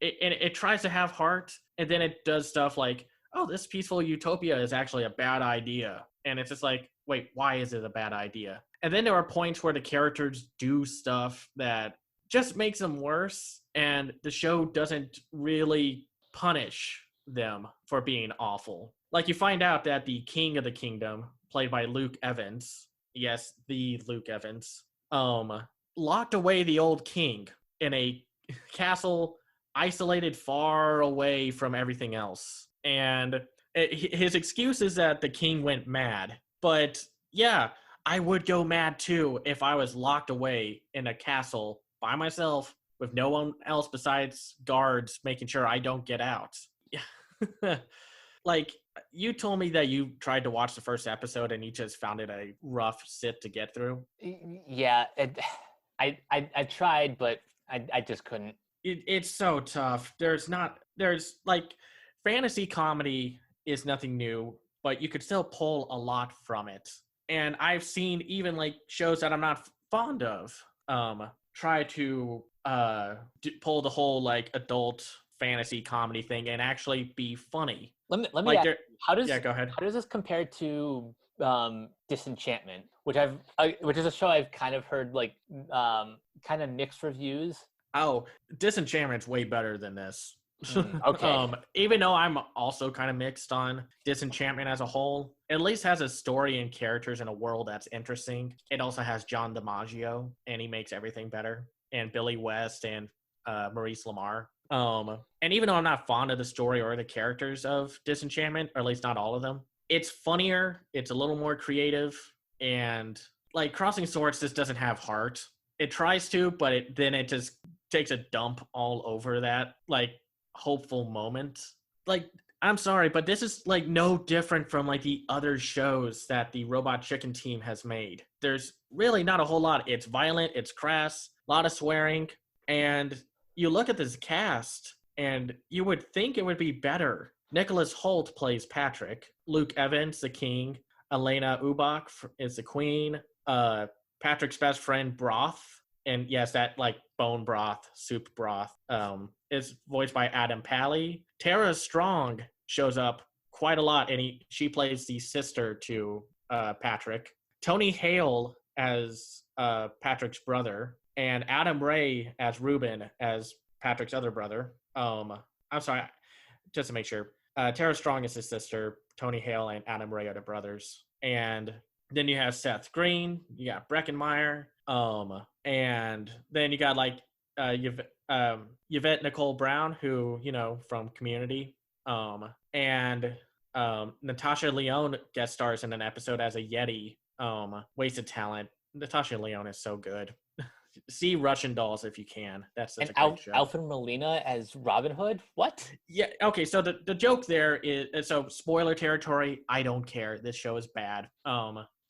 it tries to have heart, and then it does stuff like, oh, this peaceful utopia is actually a bad idea. And it's just like, wait, why is it a bad idea? And then there are points where the characters do stuff that just makes them worse, and the show doesn't really punish them for being awful. Like, you find out that the king of the kingdom, played by Luke Evans, yes, the Luke Evans, locked away the old king in a castle isolated far away from everything else. And his excuse is that the king went mad. But yeah, I would go mad too if I was locked away in a castle by myself with no one else besides guards making sure I don't get out. Yeah. Like, you told me that you tried to watch the first episode and you just found it a rough sit to get through. Yeah, I tried, but I just couldn't. It's so tough. There's like, fantasy comedy is nothing new, but you could still pull a lot from it. And I've seen even like shows that I'm not fond of try to pull the whole like adult fantasy comedy thing and actually be funny. Let me like, ask, go ahead. How does this compare to Disenchantment, which is a show I've kind of heard like kind of mixed reviews? Oh, Disenchantment's way better than this. Okay. Even though I'm also kind of mixed on Disenchantment as a whole, it at least has a story and characters in a world that's interesting. It also has John DiMaggio, and he makes everything better, and Billy West and Maurice LaMarche. And even though I'm not fond of the story or the characters of Disenchantment, or at least not all of them, it's funnier, it's a little more creative, and like Crossing Swords just doesn't have heart. It tries to, but then it just takes a dump all over that like hopeful moment. Like, I'm sorry, but this is like no different from like the other shows that the Robot Chicken team has made. There's really not a whole lot. It's violent, it's crass, a lot of swearing, and you look at this cast and you would think it would be better. Nicholas Hoult plays Patrick, Luke Evans the king, Elena Ubach is the queen, Patrick's best friend Broth, and yes, that like bone broth, soup broth, is voiced by Adam Pally. Tara Strong shows up quite a lot, and she plays the sister to Patrick. Tony Hale as Patrick's brother, and Adam Ray as Ruben, as Patrick's other brother. I'm sorry, just to make sure. Tara Strong is his sister. Tony Hale and Adam Ray are the brothers. And then you have Seth Green. You got Breckenmeyer. And then you got like Yvette Nicole Brown, who, you know, from Community. And Natasha Lyonne guest stars in an episode as a Yeti. Wasted talent. Natasha Lyonne is so good. See Russian Dolls if you can. That's such a great show. Alfred Molina as Robin Hood? What? Yeah, okay, so the joke there is, so spoiler territory, I don't care. This show is bad.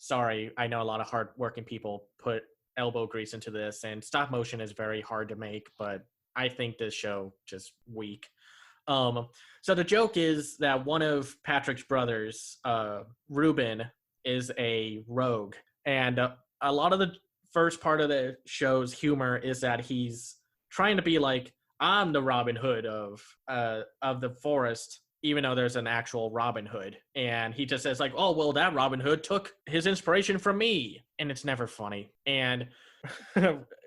Sorry, I know a lot of hard-working people put elbow grease into this, and stop motion is very hard to make, but I think this show just weak. So the joke is that one of Patrick's brothers, Ruben, is a rogue, and a lot of the first part of the show's humor is that he's trying to be like, I'm the Robin Hood of the forest, even though there's an actual Robin Hood. And he just says like, oh, well, that Robin Hood took his inspiration from me. And it's never funny. And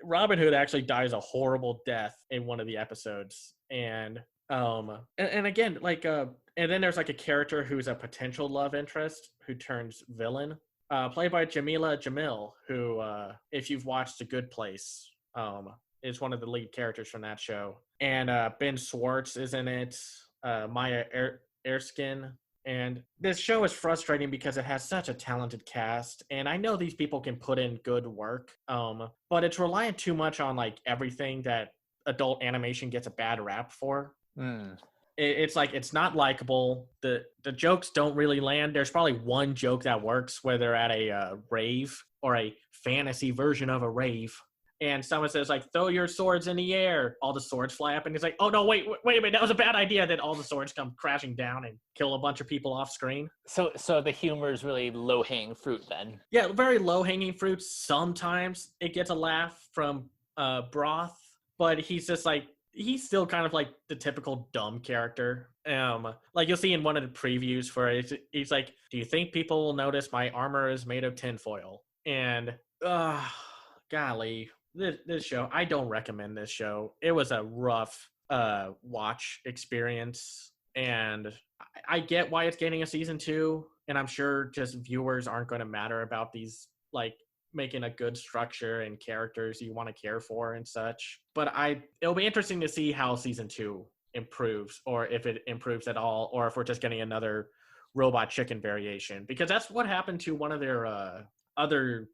Robin Hood actually dies a horrible death in one of the episodes. And again, like, and then there's like a character who's a potential love interest who turns villain. Played by Jamila Jamil, who, if you've watched The Good Place, is one of the lead characters from that show. And Ben Schwartz is in it, Maya Erskine. And this show is frustrating because it has such a talented cast. And I know these people can put in good work, but it's reliant too much on like everything that adult animation gets a bad rap for. It's like it's not likable. The jokes don't really land. There's probably one joke that works where they're at a rave or a fantasy version of a rave, and someone says like, "Throw your swords in the air." All the swords fly up, and he's like, "Oh no, wait a minute, that was a bad idea." Then all the swords come crashing down and kill a bunch of people off screen. So the humor is really low-hanging fruit then. Yeah, very low-hanging fruit. Sometimes it gets a laugh from Broth, but he's just like he's still kind of like the typical dumb character. Like you'll see in one of the previews for it, he's like, "Do you think people will notice my armor is made of tinfoil?" And golly, this show, I don't recommend this show. It was a rough watch experience, and I get why it's getting a season 2, and I'm sure just viewers aren't going to matter about these like making a good structure and characters you want to care for and such. But it'll be interesting to see how season 2 improves, or if it improves at all, or if we're just getting another Robot Chicken variation, because that's what happened to one of their other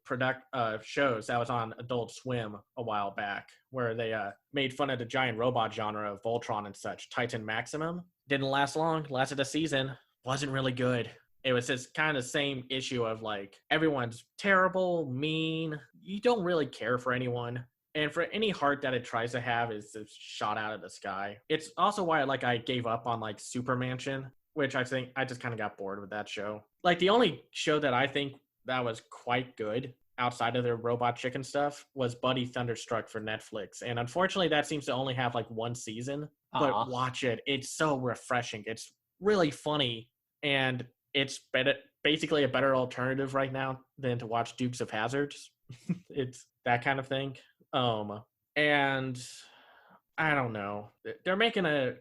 shows that was on Adult Swim a while back, where they made fun of the giant robot genre of Voltron and such. Titan Maximum didn't last long, lasted a season, wasn't really good. It was just kind of the same issue of like everyone's terrible, mean, you don't really care for anyone, and for any heart that it tries to have is just shot out of the sky. It's also why I gave up on like Super Mansion, which I think I just kind of got bored with that show. Like the only show that I think that was quite good outside of their Robot Chicken stuff was Buddy Thunderstruck for Netflix, and unfortunately that seems to only have like one season. But watch it, it's so refreshing, it's really funny, and it's basically a better alternative right now than to watch Dukes of Hazzard. It's that kind of thing. And I don't know, they're making the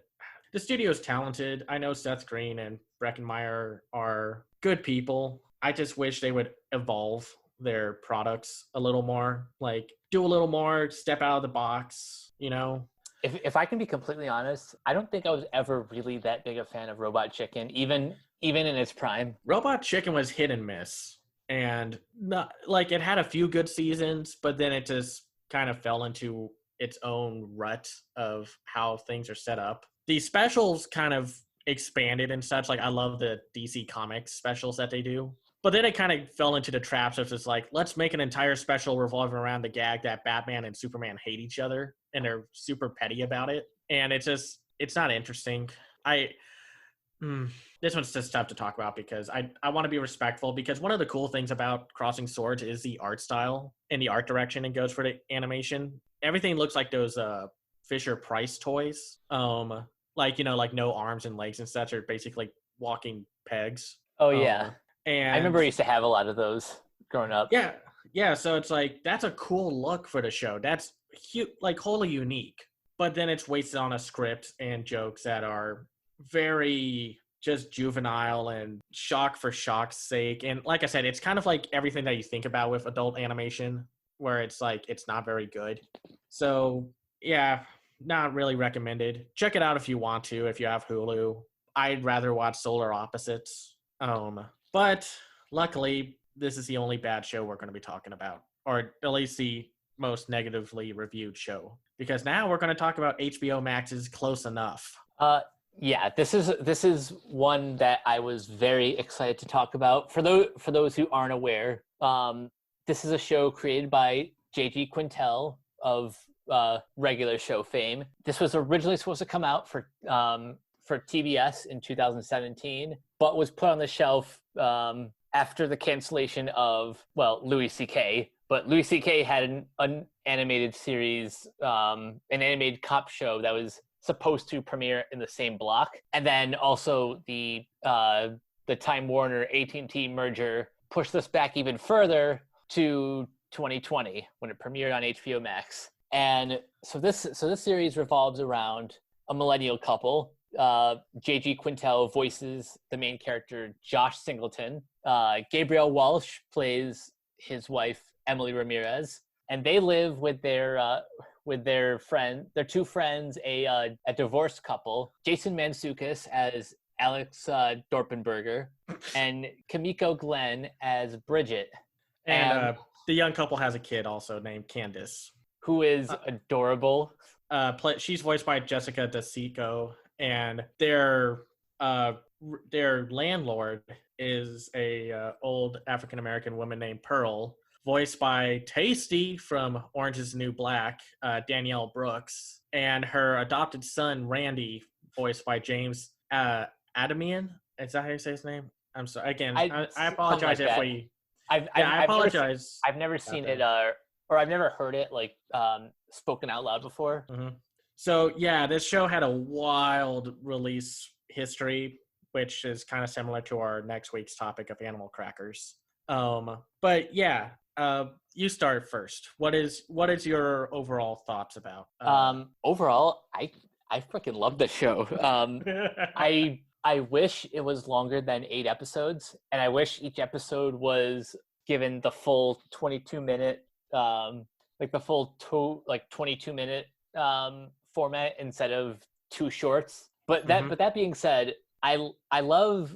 studio's talented. I know Seth Green and Breckenmeyer are good people. I just wish they would evolve their products a little more, like do a little more, step out of the box, you know? If I can be completely honest, I don't think I was ever really that big a fan of Robot Chicken, even in its prime. Robot Chicken was hit and miss, and not like it had a few good seasons, but then it just kind of fell into its own rut of how things are set up. The specials kind of expanded and such. Like I love the DC Comics specials that they do. But then it kind of fell into the traps of just like, let's make an entire special revolving around the gag that Batman and Superman hate each other and they're super petty about it. And it's not interesting. This one's just tough to talk about because I want to be respectful, because one of the cool things about Crossing Swords is the art style and the art direction it goes for the animation. Everything looks like those Fisher Price toys. Like, you know, like no arms and legs and such, are basically walking pegs. Oh yeah. And I remember I used to have a lot of those growing up. Yeah. So it's like, that's a cool look for the show. That's like wholly unique. But then it's wasted on a script and jokes that are very just juvenile and shock for shock's sake. And like I said, it's kind of like everything that you think about with adult animation, where it's like, it's not very good. So yeah, not really recommended. Check it out if you want to, if you have Hulu. I'd rather watch Solar Opposites. But luckily, this is the only bad show we're going to be talking about, or at least the most negatively reviewed show, because now we're going to talk about HBO Max's Close Enough. Yeah, this is one that I was very excited to talk about. For those who aren't aware, this is a show created by J.G. Quintel of regular show fame. This was originally supposed to come out for TBS in 2017, but was put on the shelf after the cancellation of, well, Louis C.K. But Louis C.K. had an animated series, an animated cop show that was supposed to premiere in the same block. And then also the Time Warner AT&T merger pushed this back even further to 2020 when it premiered on HBO Max. And so this series revolves around a millennial couple. J.G. Quintel voices the main character, Josh Singleton. Gabriel Walsh plays his wife, Emily Ramirez. And they live with their two friends, a divorced couple, Jason Mantzoukas as Alex Dorpenberger, and Kimiko Glenn as Bridget. And the young couple has a kid also named Candace, who is adorable. She's voiced by Jessica DeSico, and their landlord is a old African American woman named Pearl, voiced by Tasty from Orange Is the New Black, Danielle Brooks, and her adopted son Randy, voiced by James Adamian. Is that how you say his name? I'm sorry. Again, I apologize if we. I apologize. I've never seen it, or I've never heard it like spoken out loud before. Mm-hmm. So yeah, this show had a wild release history, which is kind of similar to our next week's topic of animal crackers. But yeah, you start first. What is your overall thoughts about? Overall, I freaking love the show. I wish it was longer than 8 episodes, and I wish each episode was given the full 22-minute, like the full 22-minute format instead of 2 shorts. But that being said, I love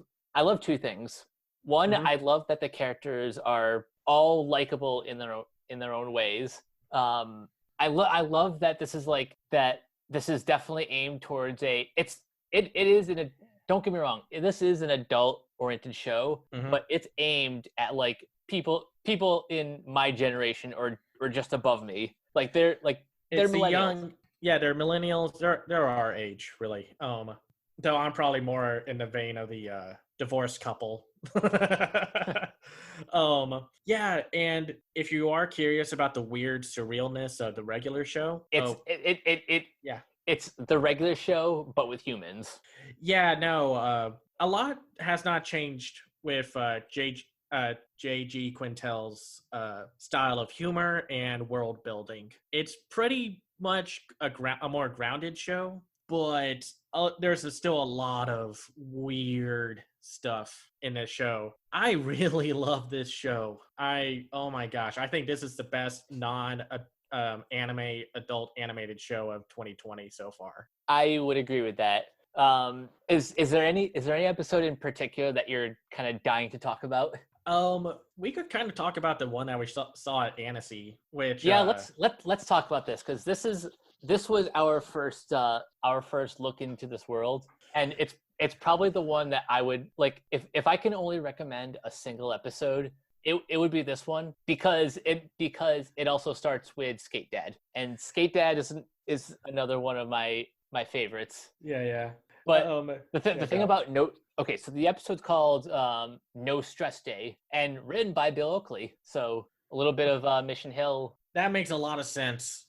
2 things. One, I love that the characters are all likable in their own ways. I love that this is like that. This is definitely aimed towards don't get me wrong, this is an adult-oriented show, but it's aimed at like people in my generation or just above me. Like they're millennials. They're millennials. They're our age, really. Though I'm probably more in the vein of the divorced couple. And if you are curious about the weird surrealness of the regular show, it's the regular show, but with humans. Yeah, no, a lot has not changed with J.G. Quintel's style of humor and world building. It's pretty much a more grounded show, but there's still a lot of weird stuff in this show. I really love this show. Oh my gosh, I think this is the best adult animated show of 2020 so far. I would agree with that. Is there any episode in particular that you're kind of dying to talk about? We could kind of talk about the one that we saw at Annecy, which let's talk about this, because this was our first look into this world, and it's probably the one that I would like if I can only recommend a single episode. It would be this one because it also starts with Skate Dad, and Skate Dad is another one of my favorites. Yeah. But the thing about so the episode's called No Stress Day, and written by Bill Oakley. So a little bit of Mission Hill. That makes a lot of sense.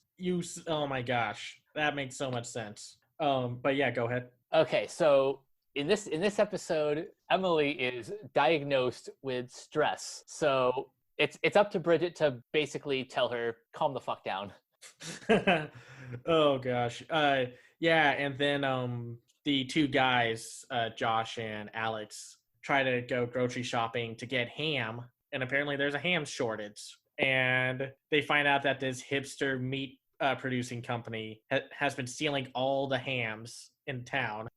Oh my gosh, that makes so much sense. But yeah, go ahead. Okay, so in this episode, Emily is diagnosed with stress. So it's up to Bridget to basically tell her, calm the fuck down. Oh gosh. Yeah, and then the 2 guys, Josh and Alex, try to go grocery shopping to get ham, and apparently there's a ham shortage. And they find out that this hipster meat producing company has been stealing all the hams in town.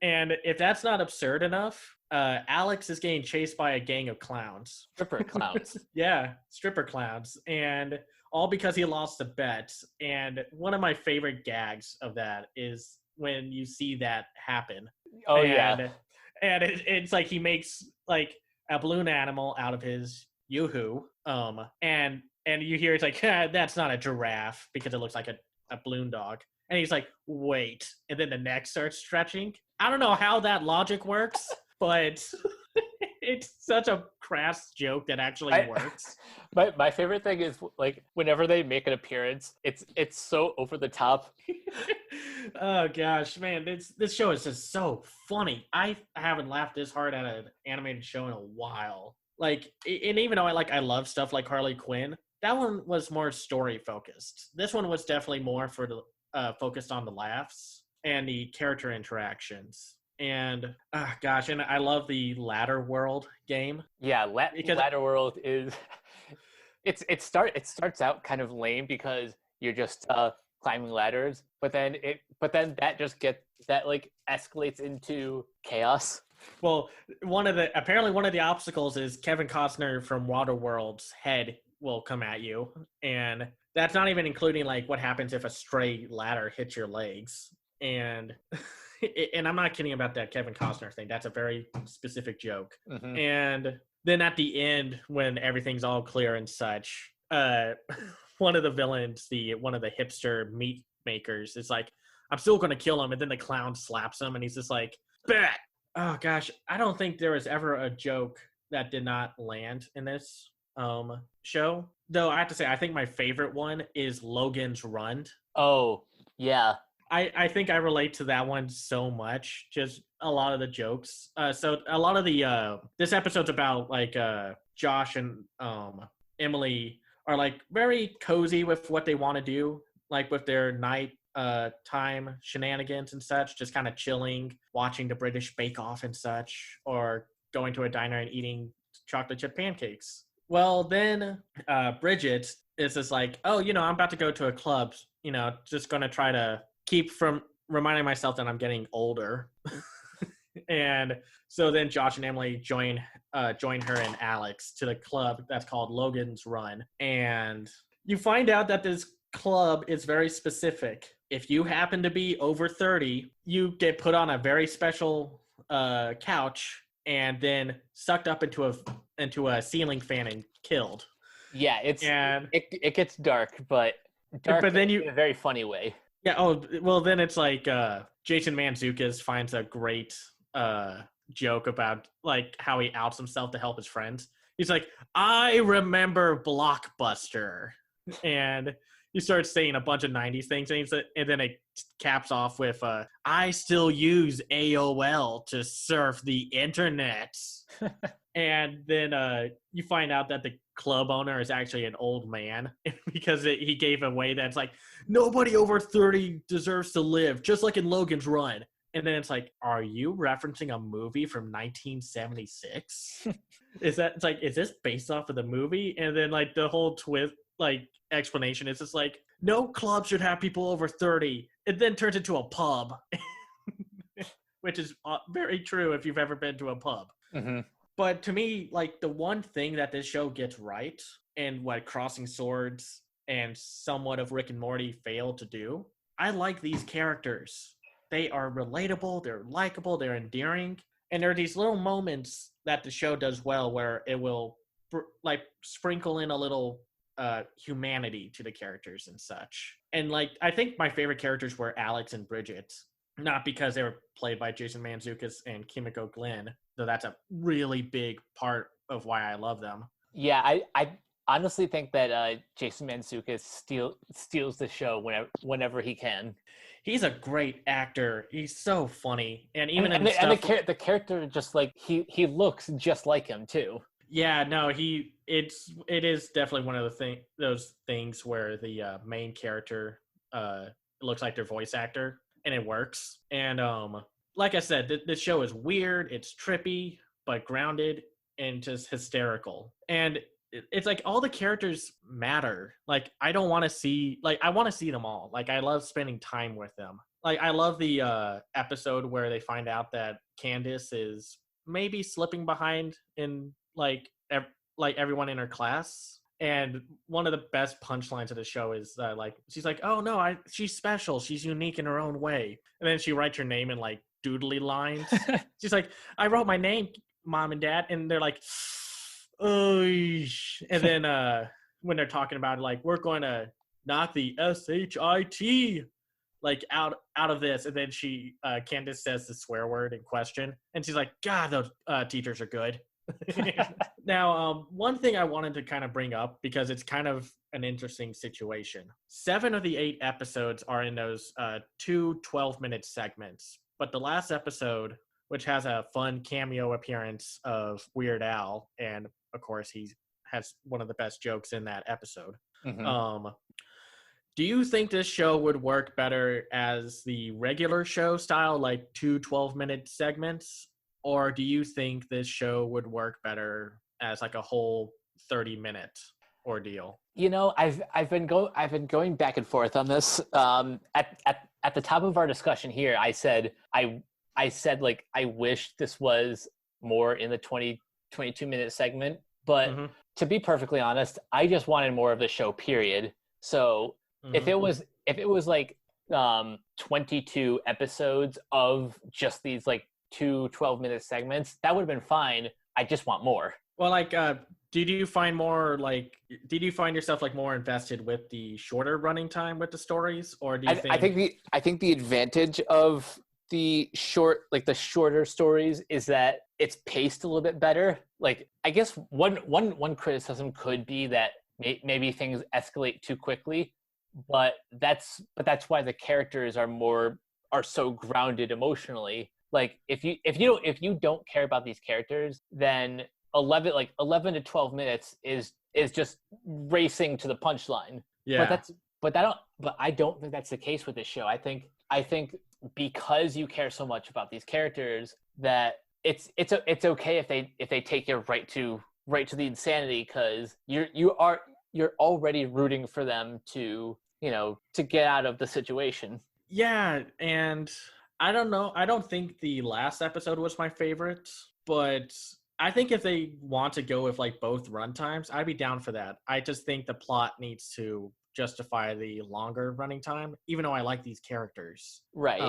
And if that's not absurd enough, Alex is getting chased by a gang of clowns. Stripper clowns. Yeah, stripper clowns. And all because he lost a bet. And one of my favorite gags of that is when you see that happen. Oh, yeah. And it's like he makes like a balloon animal out of his yoo-hoo. And you hear it's like, that's not a giraffe because it looks like a balloon dog. And he's like, wait. And then the neck starts stretching. I don't know how that logic works, but it's such a crass joke that actually works. My favorite thing is like whenever they make an appearance, it's so over the top. Oh gosh, man, this show is just so funny. I haven't laughed this hard at an animated show in a while. Like, and even though I love stuff like Harley Quinn, that one was more story focused. This one was definitely more for the focused on the laughs and the character interactions. And gosh, and I love the Ladder World game. Yeah, Ladder World is it starts out kind of lame because you're just climbing ladders, but then that escalates into chaos. Well, apparently one of the obstacles is Kevin Costner from Waterworld's head will come at you, and that's not even including like what happens if a stray ladder hits your legs. and and I'm not kidding about that Kevin Costner thing. That's a very specific joke. Mhm. And then at the end, when everything's all clear and such, one of the villains, one of the hipster meat makers, is like, "I'm still going to kill him," and then the clown slaps him, and he's just like, "Bet." Oh gosh, I don't think there was ever a joke that did not land in this show. Though I have to say, I think my favorite one is Logan's Run. Oh, yeah. I think I relate to that one so much. Just a lot of the jokes. So a lot of the this episode's about like Josh and Emily are like very cozy with what they want to do, like with their night time shenanigans and such, just kind of chilling, watching the British Bake Off and such, or going to a diner and eating chocolate chip pancakes. Well, then Bridget is just like, oh, I'm about to go to a club, just going to try to keep from reminding myself that I'm getting older. And so then Josh and Emily join her and Alex to the club that's called Logan's Run. And you find out that this club is very specific. If you happen to be over 30, you get put on a very special couch and then sucked up into a ceiling fan and killed. Yeah, it gets dark, but then in a very funny way. Yeah. Oh, well, then it's like Jason Mantzoukas finds a great joke about like how he outs himself to help his friends. He's like, "I remember Blockbuster," and he starts saying a bunch of 90s things, and then it caps off with, "I still use AOL to surf the internet." And then you find out that the club owner is actually an old man because he gave away that's like, nobody over 30 deserves to live, just like in Logan's Run. And then it's like, are you referencing a movie from 1976? Is this based off of the movie? And then like the whole twist, like explanation is just like, no club should have people over 30. It then turns into a pub, which is very true if you've ever been to a pub. Mm-hmm. But to me, like the one thing that this show gets right, and what Crossing Swords and somewhat of Rick and Morty failed to do, I like these characters. They are relatable, they're likable, they're endearing, and there are these little moments that the show does well where it will like sprinkle in a little humanity to the characters and such. And like I think my favorite characters were Alex and Bridget, not because they were played by Jason Mantzoukas and Kimiko Glenn, though that's a really big part of why I love them. Yeah, I honestly think that Jason Mantzoukas steals the show whenever he can. He's a great actor. He's so funny, and even the character just like he looks just like him too. Yeah, no, it is definitely one of those things where the main character looks like their voice actor, and it works. And like I said, this show is weird, it's trippy, but grounded and just hysterical. And it's like all the characters matter. Like I want to see them all. Like I love spending time with them. Like I love the episode where they find out that Candace is maybe slipping behind in like everyone in her class. And one of the best punchlines of the show is like she's like, "Oh no, she's special. She's unique in her own way." And then she writes her name in like doodly lines. She's like, "I wrote my name, Mom and Dad," and they're like, "Oh." And then when they're talking about it, like, we're going to knock the SHIT like out of this, and then Candace says the swear word in question, and she's like, "God, those teachers are good." Now, one thing I wanted to kind of bring up, because it's kind of an interesting situation. 7 of the 8 episodes are in those 2 12-minute segments. But the last episode, which has a fun cameo appearance of Weird Al, and of course he has one of the best jokes in that episode. Mm-hmm. Do you think this show would work better as the regular show style, like 2 12-minute segments? Or do you think this show would work better as like a whole 30-minute ordeal? I've been going back and forth on this. At the top of our discussion here, I said like I wish this was more in the 22-minute segment, but mm-hmm. to be perfectly honest, I just wanted more of the show, period. So if it was like 22 episodes of just these like 2 12-minute segments, that would have been fine. I just want more. Well, like, did you find yourself like more invested with the shorter running time with the stories, or do you think? I think the advantage of the shorter stories is that it's paced a little bit better. Like, I guess one criticism could be that maybe things escalate too quickly, but that's why the characters are so grounded emotionally. Like, if you don't care about these characters, then 11 to 12 minutes is just racing to the punchline. Yeah. But I don't think that's the case with this show. I think because you care so much about these characters, that it's okay if they take you right to the insanity, because you're already rooting for them to get out of the situation. Yeah, and I don't know. I don't think the last episode was my favorite, but I think if they want to go with like both runtimes, I'd be down for that. I just think the plot needs to justify the longer running time, even though I like these characters. Right.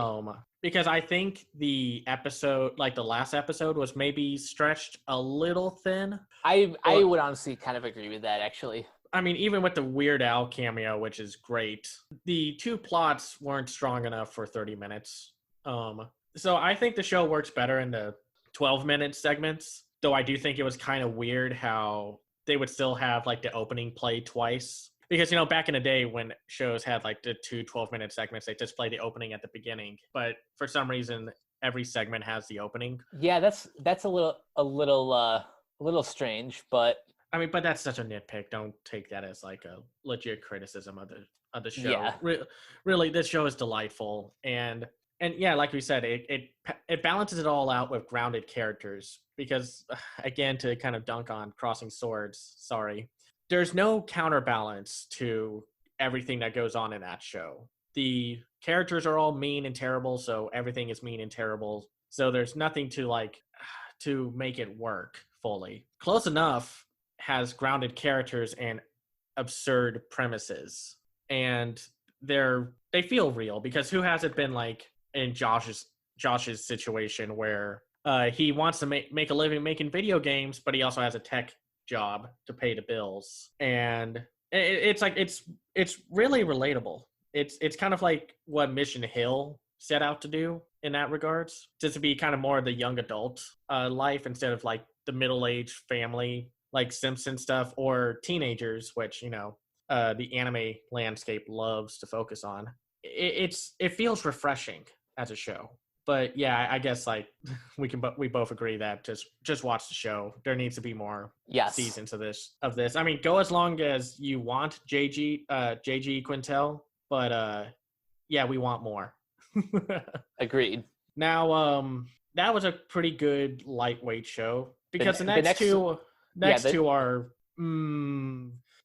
Because I think the episode, like the last episode, was maybe stretched a little thin. I would honestly kind of agree with that, actually. I mean, even with the Weird Al cameo, which is great, the two plots weren't strong enough for 30 minutes. So I think the show works better in the 12-minute segments, though I do think it was kind of weird how they would still have like the opening play twice. Because, back in the day when shows had like the 2 12-minute segments, they just play the opening at the beginning. But for some reason, every segment has the opening. Yeah, that's a little strange, but I mean, but that's such a nitpick. Don't take that as like a legit criticism of the show. Yeah. Really, this show is delightful, and yeah, like we said, it balances it all out with grounded characters. Because again, to kind of dunk on Crossing Swords, sorry, there's no counterbalance to everything that goes on in that show. The characters are all mean and terrible, so everything is mean and terrible. So there's nothing to make it work fully. Close Enough has grounded characters and absurd premises, and they feel real, because who hasn't been like in Josh's situation where he wants to make a living making video games, but he also has a tech job to pay the bills, and it's like it's really relatable. It's kind of like what Mission Hill set out to do in that regards, just to be kind of more of the young adult life instead of like the middle-aged family like Simpson stuff, or teenagers, which the anime landscape loves to focus on. It feels refreshing as a show. But yeah, I guess like we both agree that just watch the show. There needs to be more seasons of this. I mean, go as long as you want, JG Quintel, but yeah, we want more. Agreed. Now, that was a pretty good lightweight show, because the next two are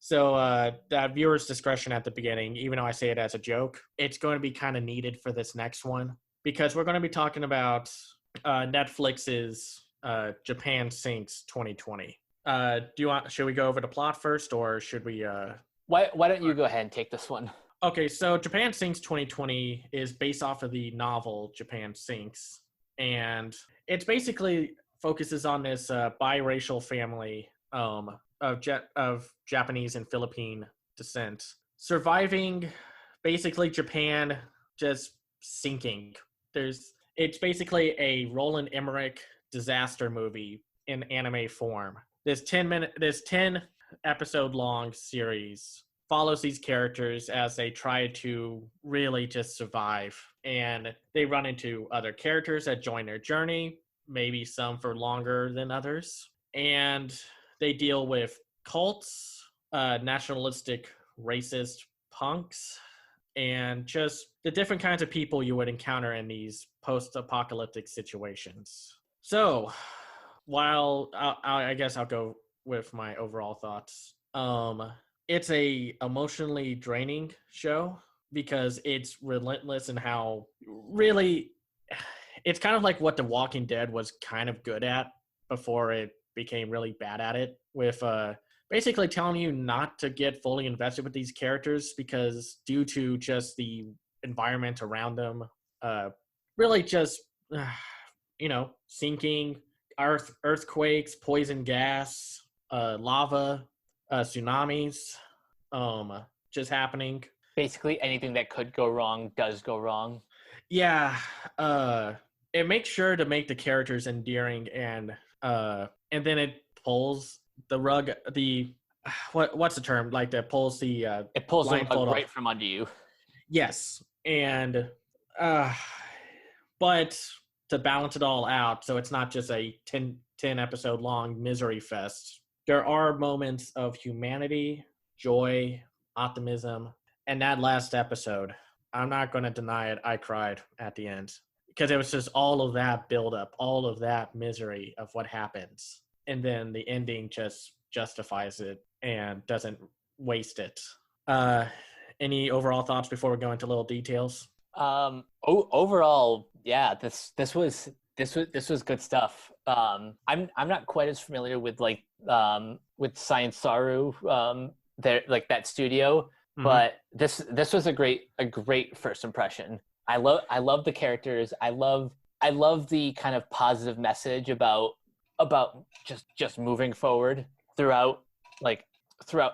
so that viewer's discretion at the beginning, even though I say it as a joke, it's going to be kind of needed for this next one, because we're going to be talking about Netflix's Japan Sinks 2020. Should we go over the plot first, or should we why don't you go ahead and take this one? Okay, so Japan Sinks 2020 is based off of the novel Japan Sinks, and it's basically focuses on this biracial family of Japanese and Philippine descent surviving basically Japan just sinking. It's basically a Roland Emmerich disaster movie in anime form. This 10 episode long series follows these characters as they try to really just survive, and they run into other characters that join their journey, maybe some for longer than others, and they deal with cults, nationalistic racist punks, and just the different kinds of people you would encounter in these post-apocalyptic situations. So while I guess I'll go with my overall thoughts. It's a emotionally draining show, because it's relentless in how really it's kind of like what The Walking Dead was kind of good at before it became really bad at it, with basically telling you not to get fully invested with these characters, because due to just the environment around them. Really just sinking, earthquakes, poison gas, lava, tsunamis, just happening. Basically, anything that could go wrong does go wrong. Yeah, it makes sure to make the characters endearing, and then it pulls the rug, the what's the term, like that pulls the It pulls the rug blindfold off. right from under you. Yes, and but to balance it all out, so it's not just a 10 episode long misery fest. There are moments of humanity, joy, optimism, and that last episode, I'm not going to deny it, I cried at the end because it was just all of that buildup, all of that misery of what happens, and then the ending just justifies it and doesn't waste it. Any overall thoughts before we go into little details? Overall, yeah, this was good stuff. I'm not quite as familiar with Science Saru, there, like that studio, but this was a great first impression. I love the characters. I love the kind of positive message about just moving forward throughout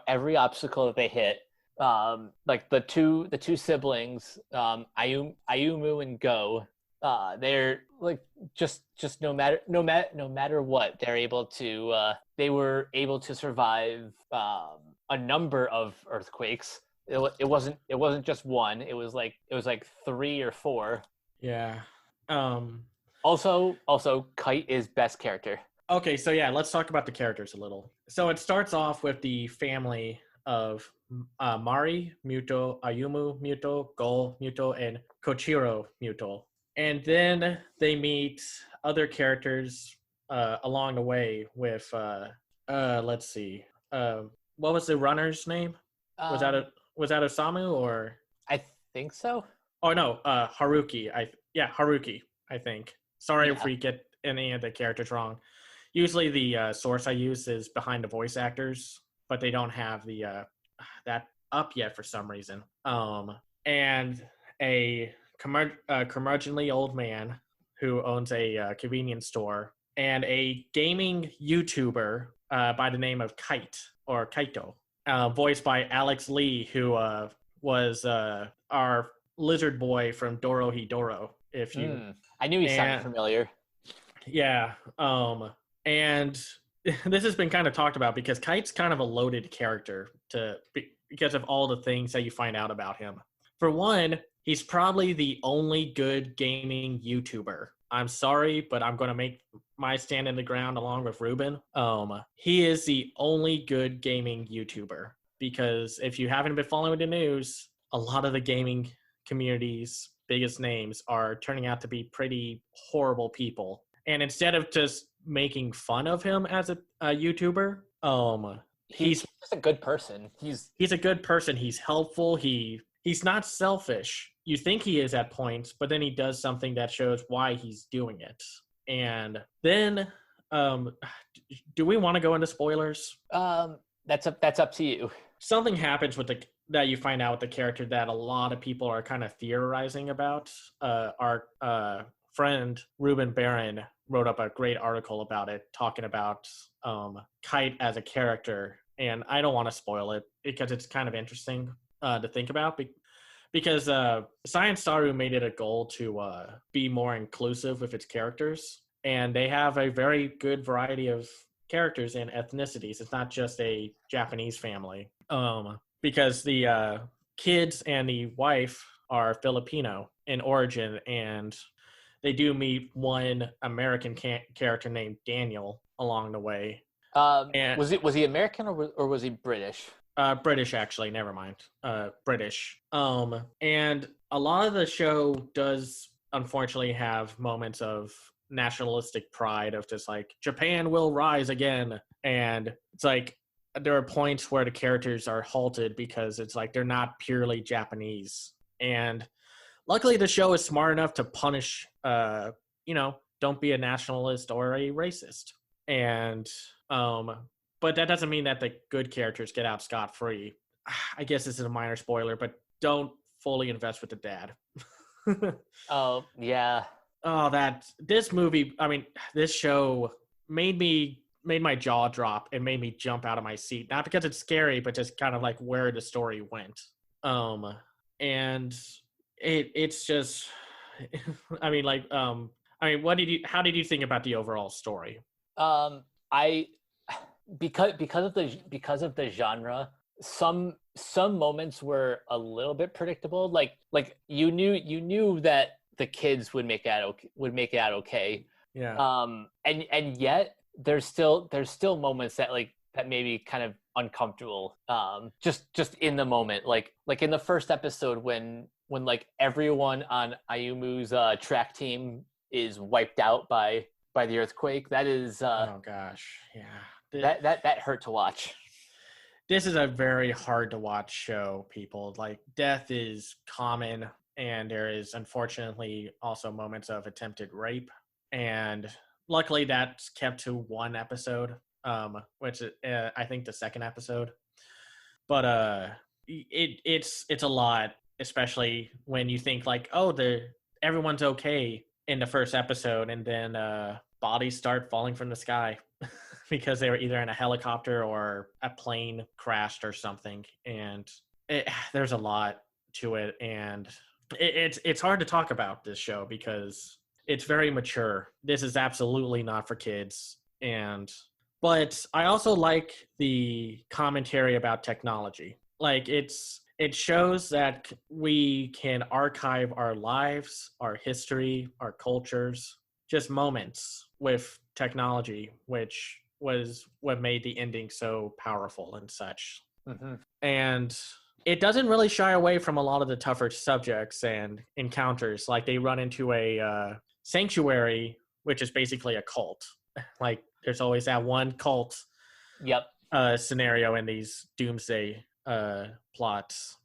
every obstacle that they hit. Like the two siblings, Ayumu and Go, they're like just no matter what, they were able to survive a number of earthquakes. It wasn't just one. It was like 3 or 4. Yeah. Also, Kite is best character. Okay, so yeah, let's talk about the characters a little. So it starts off with the family of Mari Muto, Ayumu Muto, Go Muto, and Kochiro Muto. And then they meet other characters along the way with, let's see, what was the runner's name? Was that Osamu or? I think so. Oh no, Haruki. Haruki, I think. Sorry if we get any of the characters wrong. Usually the source I use is behind the voice actors, but they don't have the that up yet for some reason. And a curmudgeonly old man who owns a convenience store, and a gaming YouTuber by the name of Kite, or Kaito, voiced by Alex Lee, who was our lizard boy from Dorohedoro. If you, I knew he sounded familiar. Yeah, and this has been kind of talked about because Kite's kind of a loaded character because of all the things that you find out about him. For one, he's probably the only good gaming YouTuber. I'm sorry, but I'm going to make my stand in the ground along with Ruben. He is the only good gaming YouTuber, because if you haven't been following the news, a lot of the gaming community's biggest names are turning out to be pretty horrible people. And instead of just making fun of him as a YouTuber, he's just a good person. He's a good person. He's helpful. He's not selfish. You think he is at points, but then he does something that shows why he's doing it. And then, do we want to go into spoilers? That's up to you. Something happens that you find out with the character that a lot of people are kind of theorizing about. Our friend Ruben Barron wrote up a great article about it, talking about Kite as a character, and I don't want to spoil it because it's kind of interesting to think about, because Science Saru made it a goal to be more inclusive with its characters, and they have a very good variety of characters and ethnicities. It's not just a Japanese family, because the kids and the wife are Filipino in origin, and they do meet one American character named Daniel along the way. Was he American or was he British? British, actually. Never mind. British. And a lot of the show does unfortunately have moments of nationalistic pride, of just like, Japan will rise again. And it's like there are points where the characters are halted because it's like they're not purely Japanese. And luckily, the show is smart enough to punish, don't be a nationalist or a racist. And, but that doesn't mean that the good characters get out scot-free. I guess this is a minor spoiler, but don't fully invest with the dad. Oh yeah. Oh, this show made my jaw drop and made me jump out of my seat. Not because it's scary, but just kind of like where the story went. And it's just, I mean, like, how did you think about the overall story? I because of the genre, some moments were a little bit predictable. Like you knew that the kids would make it out okay. Yeah. And yet there's still moments that maybe kind of uncomfortable. Just in the moment, like in the first episode when like everyone on Ayumu's track team is wiped out by the earthquake. That is Oh gosh, yeah. that hurt to watch. This is a very hard to watch show, people. Like, death is common, and there is unfortunately also moments of attempted rape. And luckily that's kept to one episode, which I think the second episode. But it's a lot, especially when you think like, oh, everyone's okay in the first episode, and then bodies start falling from the sky. Because they were either in a helicopter or a plane crashed or something. And there's a lot to it. And it's hard to talk about this show because it's very mature. This is absolutely not for kids. But I also like the commentary about technology. Like, it shows that we can archive our lives, our history, our cultures, just moments with technology, which was what made the ending so powerful and such. Mm-hmm. And it doesn't really shy away from a lot of the tougher subjects and encounters. Like, they run into a sanctuary, which is basically a cult. Like, there's always that one cult scenario in these doomsday plots.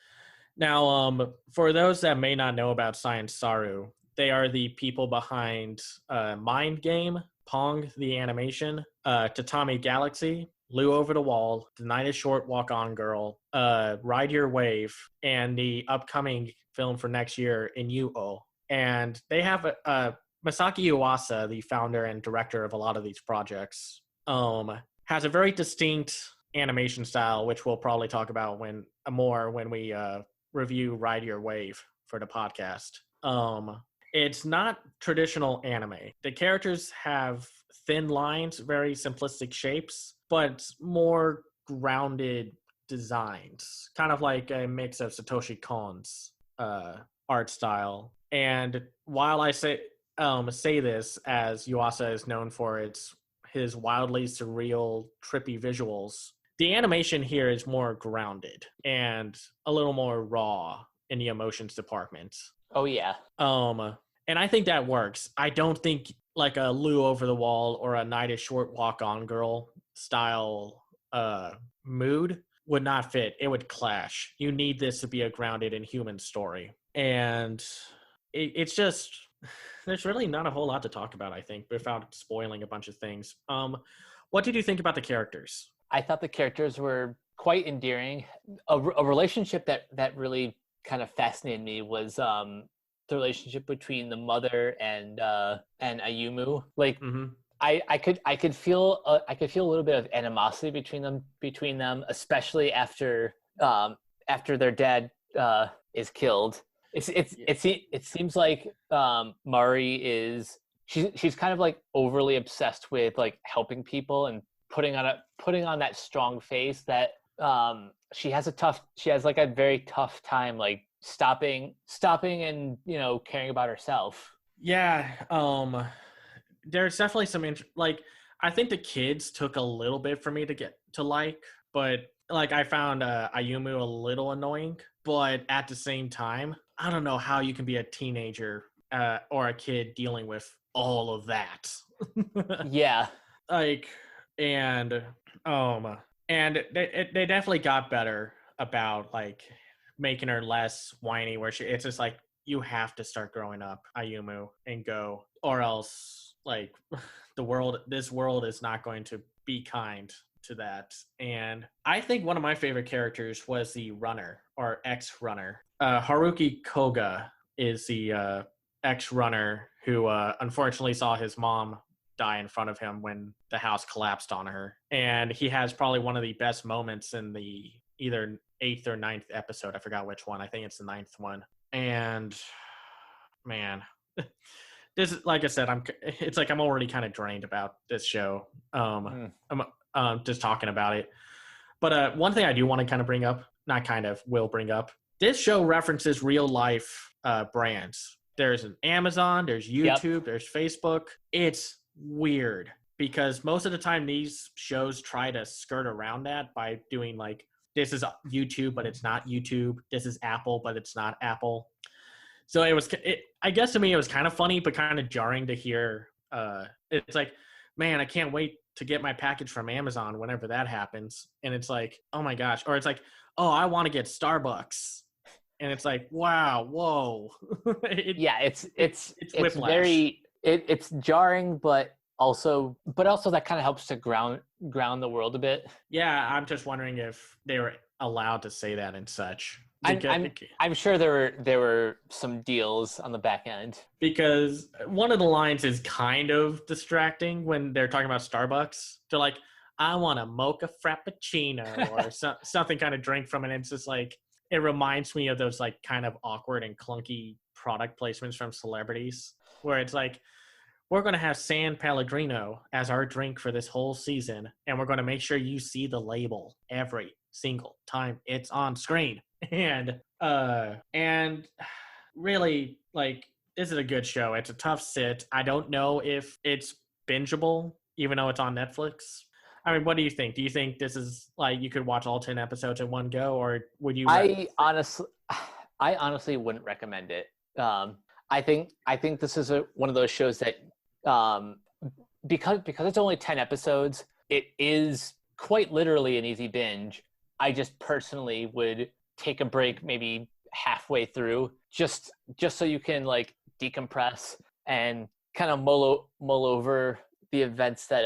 Now, for those that may not know about Science Saru, they are the people behind Mind Game, Pong the Animation, Tatami Galaxy, Lou Over the Wall, The Night is Short, Walk On Girl, Ride Your Wave, and the upcoming film for next year, Inuo. And they have Masaki Uwasa, the founder and director of a lot of these projects, has a very distinct animation style, which we'll probably talk about when we review Ride Your Wave for the podcast. It's not traditional anime. The characters have thin lines, very simplistic shapes, but more grounded designs, kind of like a mix of Satoshi Kon's art style. And while I say this, as Yuasa is known for his wildly surreal, trippy visuals, the animation here is more grounded and a little more raw in the emotions department. Oh yeah. And I think that works. I don't think like a Lou Over the Wall or a Night is Short, Walk On Girl style mood would not fit. It would clash. You need this to be a grounded and human story. And it's just, there's really not a whole lot to talk about, I think, without spoiling a bunch of things. What did you think about the characters? I thought the characters were quite endearing. A relationship that really kind of fascinated me was the relationship between the mother and Ayumu. Like, mm-hmm. I could feel a little bit of animosity between them, especially after their dad is killed. It seems like Mari is she's kind of like overly obsessed with like helping people and putting on that strong face that she has like a very tough time like stopping and caring about herself. Yeah, there's definitely some like I think the kids took a little bit for me to get to like, but like I found Ayumu a little annoying, but at the same time, I don't know how you can be a teenager or a kid dealing with all of that. Yeah, like and they definitely got better about like making her less whiny, where it's just like, you have to start growing up, Ayumu, and go, or else like this world is not going to be kind to that. And I think one of my favorite characters was the runner or ex-runner. Haruki Koga is the ex-runner who unfortunately saw his mom die in front of him when the house collapsed on her. And he has probably one of the best moments in the either 8th or 9th episode. I forgot which one. I think it's the 9th one. And man, this is, like I said, it's like I'm already kind of drained about this show. I'm just talking about it. But one thing I do want to kind of bring up, not kind of, will bring up, this show references real life brands. There's an Amazon, there's YouTube, there's Facebook. It's weird because most of the time these shows try to skirt around that by doing like, this is YouTube, but it's not YouTube. This is Apple, but it's not Apple. So I guess to me it was kind of funny, but kind of jarring to hear. It's like, man, I can't wait to get my package from Amazon whenever that happens. And it's like, oh my gosh. Or it's like, oh, I want to get Starbucks. And it's like, wow, whoa. It's very, it's jarring, but also that kind of helps to ground the world a bit. Yeah, I'm just wondering if they were allowed to say that and such. I'm sure there were some deals on the back end. Because one of the lines is kind of distracting when they're talking about Starbucks. They're like, I want a mocha frappuccino or something kind of drink from it. And it's just like, it reminds me of those like kind of awkward and clunky product placements from celebrities where it's like, we're going to have San Pellegrino as our drink for this whole season. And we're going to make sure you see the label every single time it's on screen. And really, like, this is a good show. It's a tough sit. I don't know if it's bingeable, even though it's on Netflix. I mean, what do you think? Do you think this is like you could watch all 10 episodes in one go, or would you? I honestly wouldn't recommend it. I think this is one of those shows that because it's only 10 episodes, it is quite literally an easy binge. I just personally would take a break maybe halfway through just so you can like decompress and kind of mull over the events that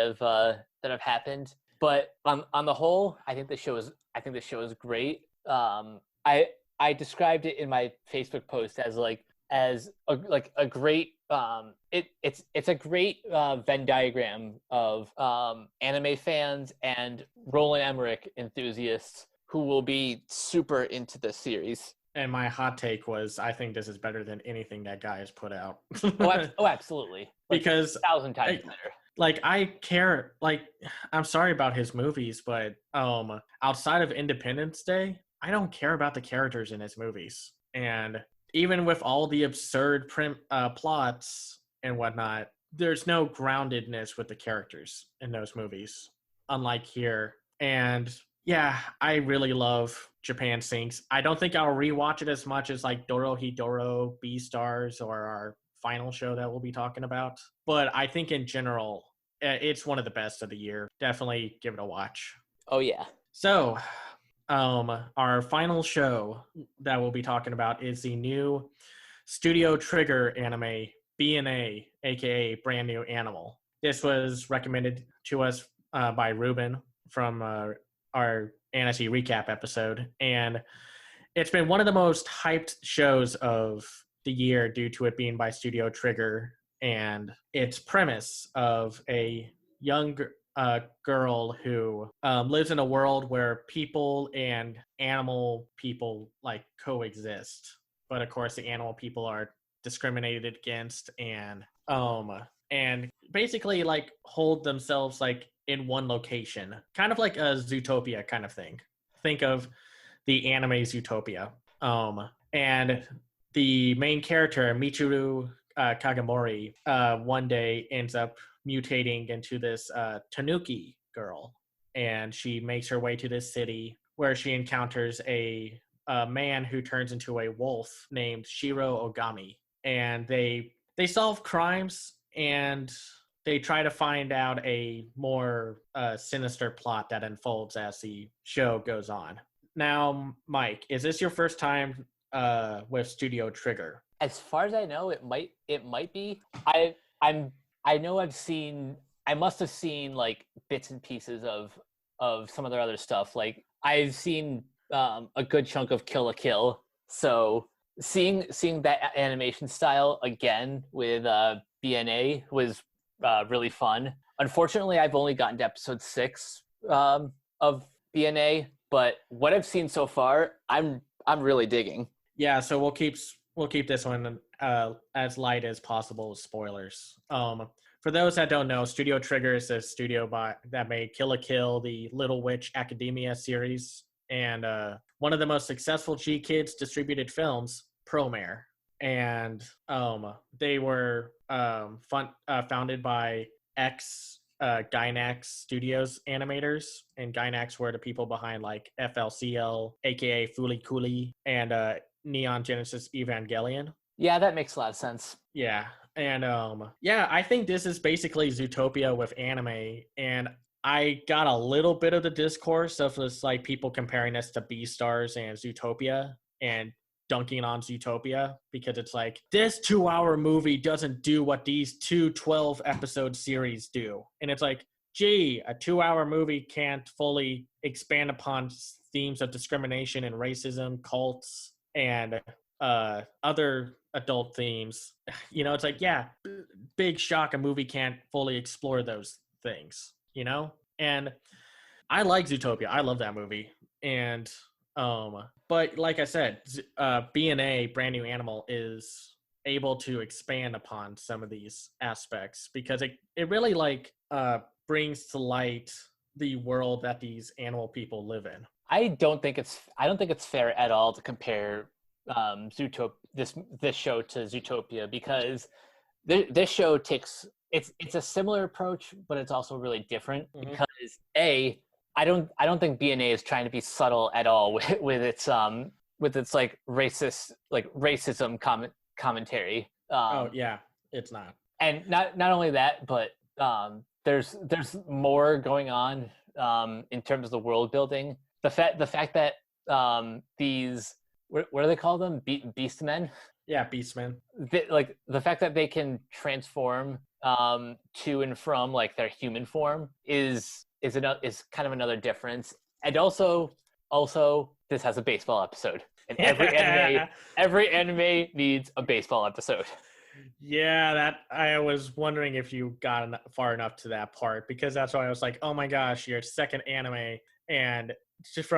have happened. But on the whole, I think the show is great. I described it in my Facebook post as a great it's a great Venn diagram of anime fans and Roland Emmerich enthusiasts who will be super into this series. And my hot take was, I think this is better than anything that guy has put out. Oh, absolutely. Like, because 1,000 times better. Like, I care, like, I'm sorry about his movies, but outside of Independence Day, I don't care about the characters in his movies. And even with all the absurd plots and whatnot, there's no groundedness with the characters in those movies, unlike here. And yeah, I really love Japan Sinks. I don't think I'll rewatch it as much as like Dorohedoro, Beastars, or our final show that we'll be talking about. But I think in general, it's one of the best of the year. Definitely give it a watch. Oh, yeah. So, our final show that we'll be talking about is the new Studio Trigger anime, B&A, aka Brand New Animal. This was recommended to us by Ruben from our fantasy recap episode, and it's been one of the most hyped shows of the year due to it being by Studio Trigger, and its premise of a young girl who lives in a world where people and animal people like coexist, but of course the animal people are discriminated against and basically like hold themselves like in one location, kind of like a Zootopia kind of thing. Think of the anime Zootopia. And the main character, Michiru Kagamori, one day ends up mutating into this tanuki girl. And she makes her way to this city where she encounters a man who turns into a wolf named Shiro Ogami. And they solve crimes and they try to find out a more sinister plot that unfolds as the show goes on. Now, Mike, is this your first time with Studio Trigger? As far as I know, it might be. I must have seen like bits and pieces of of some of their other stuff. Like I've seen a good chunk of Kill la Kill, so seeing that animation style again with BNA was really fun. Unfortunately, I've only gotten to episode 6 of BNA, but what I've seen so far, I'm really digging. Yeah, so we'll keep this one as light as possible with spoilers. For those that don't know, Studio Trigger is a studio that made Kill la Kill, the Little Witch Academia series, and one of the most successful G Kids distributed films, Promare. And they were founded by Gainax Studios animators, and Gainax were the people behind like FLCL, aka Fooly Cooly, and Neon Genesis Evangelion. Yeah, that makes a lot of sense. Yeah. And I think this is basically Zootopia with anime. And I got a little bit of the discourse of this, like people comparing this to Beastars and Zootopia and dunking on Zootopia, because it's like, this 2-hour movie doesn't do what these 2 12-episode series do. And it's like, gee, a 2-hour movie can't fully expand upon themes of discrimination and racism, cults, and other adult themes. You know, it's like, yeah, big shock, a movie can't fully explore those things, you know? And I like Zootopia. I love that movie. And but like I said, BNA, Brand New Animal, is able to expand upon some of these aspects, because it really like brings to light the world that these animal people live in. I don't think it's fair at all to compare this show to Zootopia, because this show takes it's a similar approach, but it's also really different. Mm-hmm. Because I don't think BNA is trying to be subtle at all with its like racism commentary. Oh yeah, it's not. And not only that, but there's more going on in terms of the world building. The fact that these what do they call them? Beastmen? Yeah, Beastmen. Like the fact that they can transform to and from like their human form is kind of another difference. And also this has a baseball episode, and every anime needs a baseball episode. Yeah, that I was wondering if you got far enough to that part, because that's why I was like, oh my gosh, your second anime, and just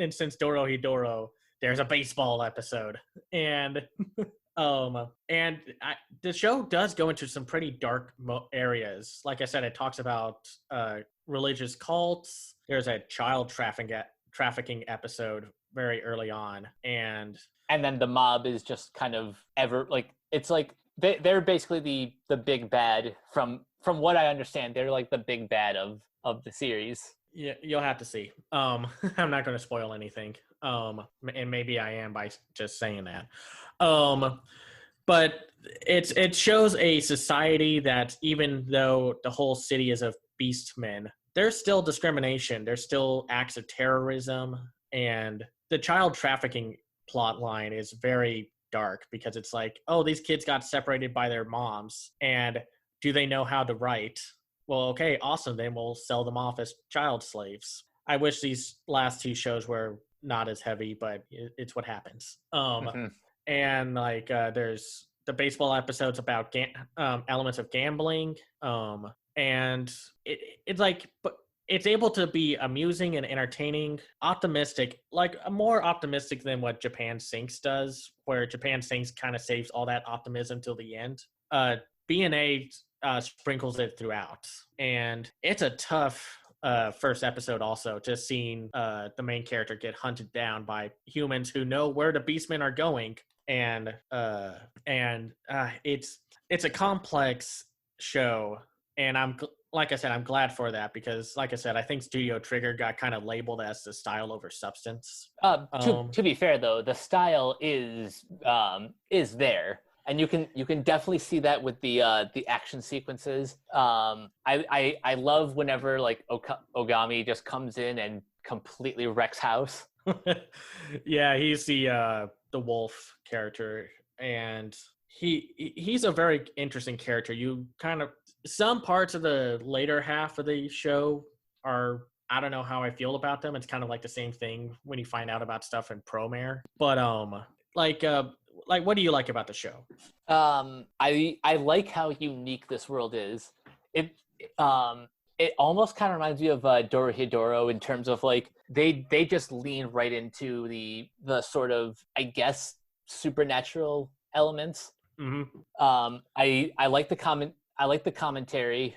since Dorohedoro, there's a baseball episode. And the show does go into some pretty dark areas. Like I said, it talks about religious cults. There's a child trafficking episode very early on, and then the mob is just kind of it's like they're basically the big bad from what I understand. They're like the big bad of the series. Yeah, you'll have to see. I'm not going to spoil anything. And maybe I am by just saying that. But it shows a society that, even though the whole city is of beastmen, there's still discrimination. There's still acts of terrorism, and the child trafficking plot line is very dark, because it's like, oh, these kids got separated by their moms, and do they know how to write? Well, okay, awesome. Then we'll sell them off as child slaves. I wish these last 2 shows were not as heavy, but it's what happens. And like there's the baseball episodes about elements of gambling, and it's like, but it's able to be amusing and entertaining, optimistic, like more optimistic than what Japan Sinks does, where Japan Sinks kind of saves all that optimism till the end. BNA sprinkles it throughout, and it's a tough first episode. Also, just seeing the main character get hunted down by humans who know where the beastmen are going, and it's a complex show, and like I said, I'm glad for that, because like I said, I think Studio Trigger got kind of labeled as the style over substance. To be fair though, the style is there. And you can definitely see that with the action sequences. I love whenever like Ogami just comes in and completely wrecks house. Yeah, he's the wolf character, and he's a very interesting character. You kind of, some parts of the later half of the show are I don't know how I feel about them. It's kind of like the same thing when you find out about stuff in Promare. But like what do you like about the show? I like how unique this world is. It um it almost kind of reminds me of Dorohedoro in terms of like they just lean right into the sort of, I guess, supernatural elements. Mm-hmm. I like the commentary.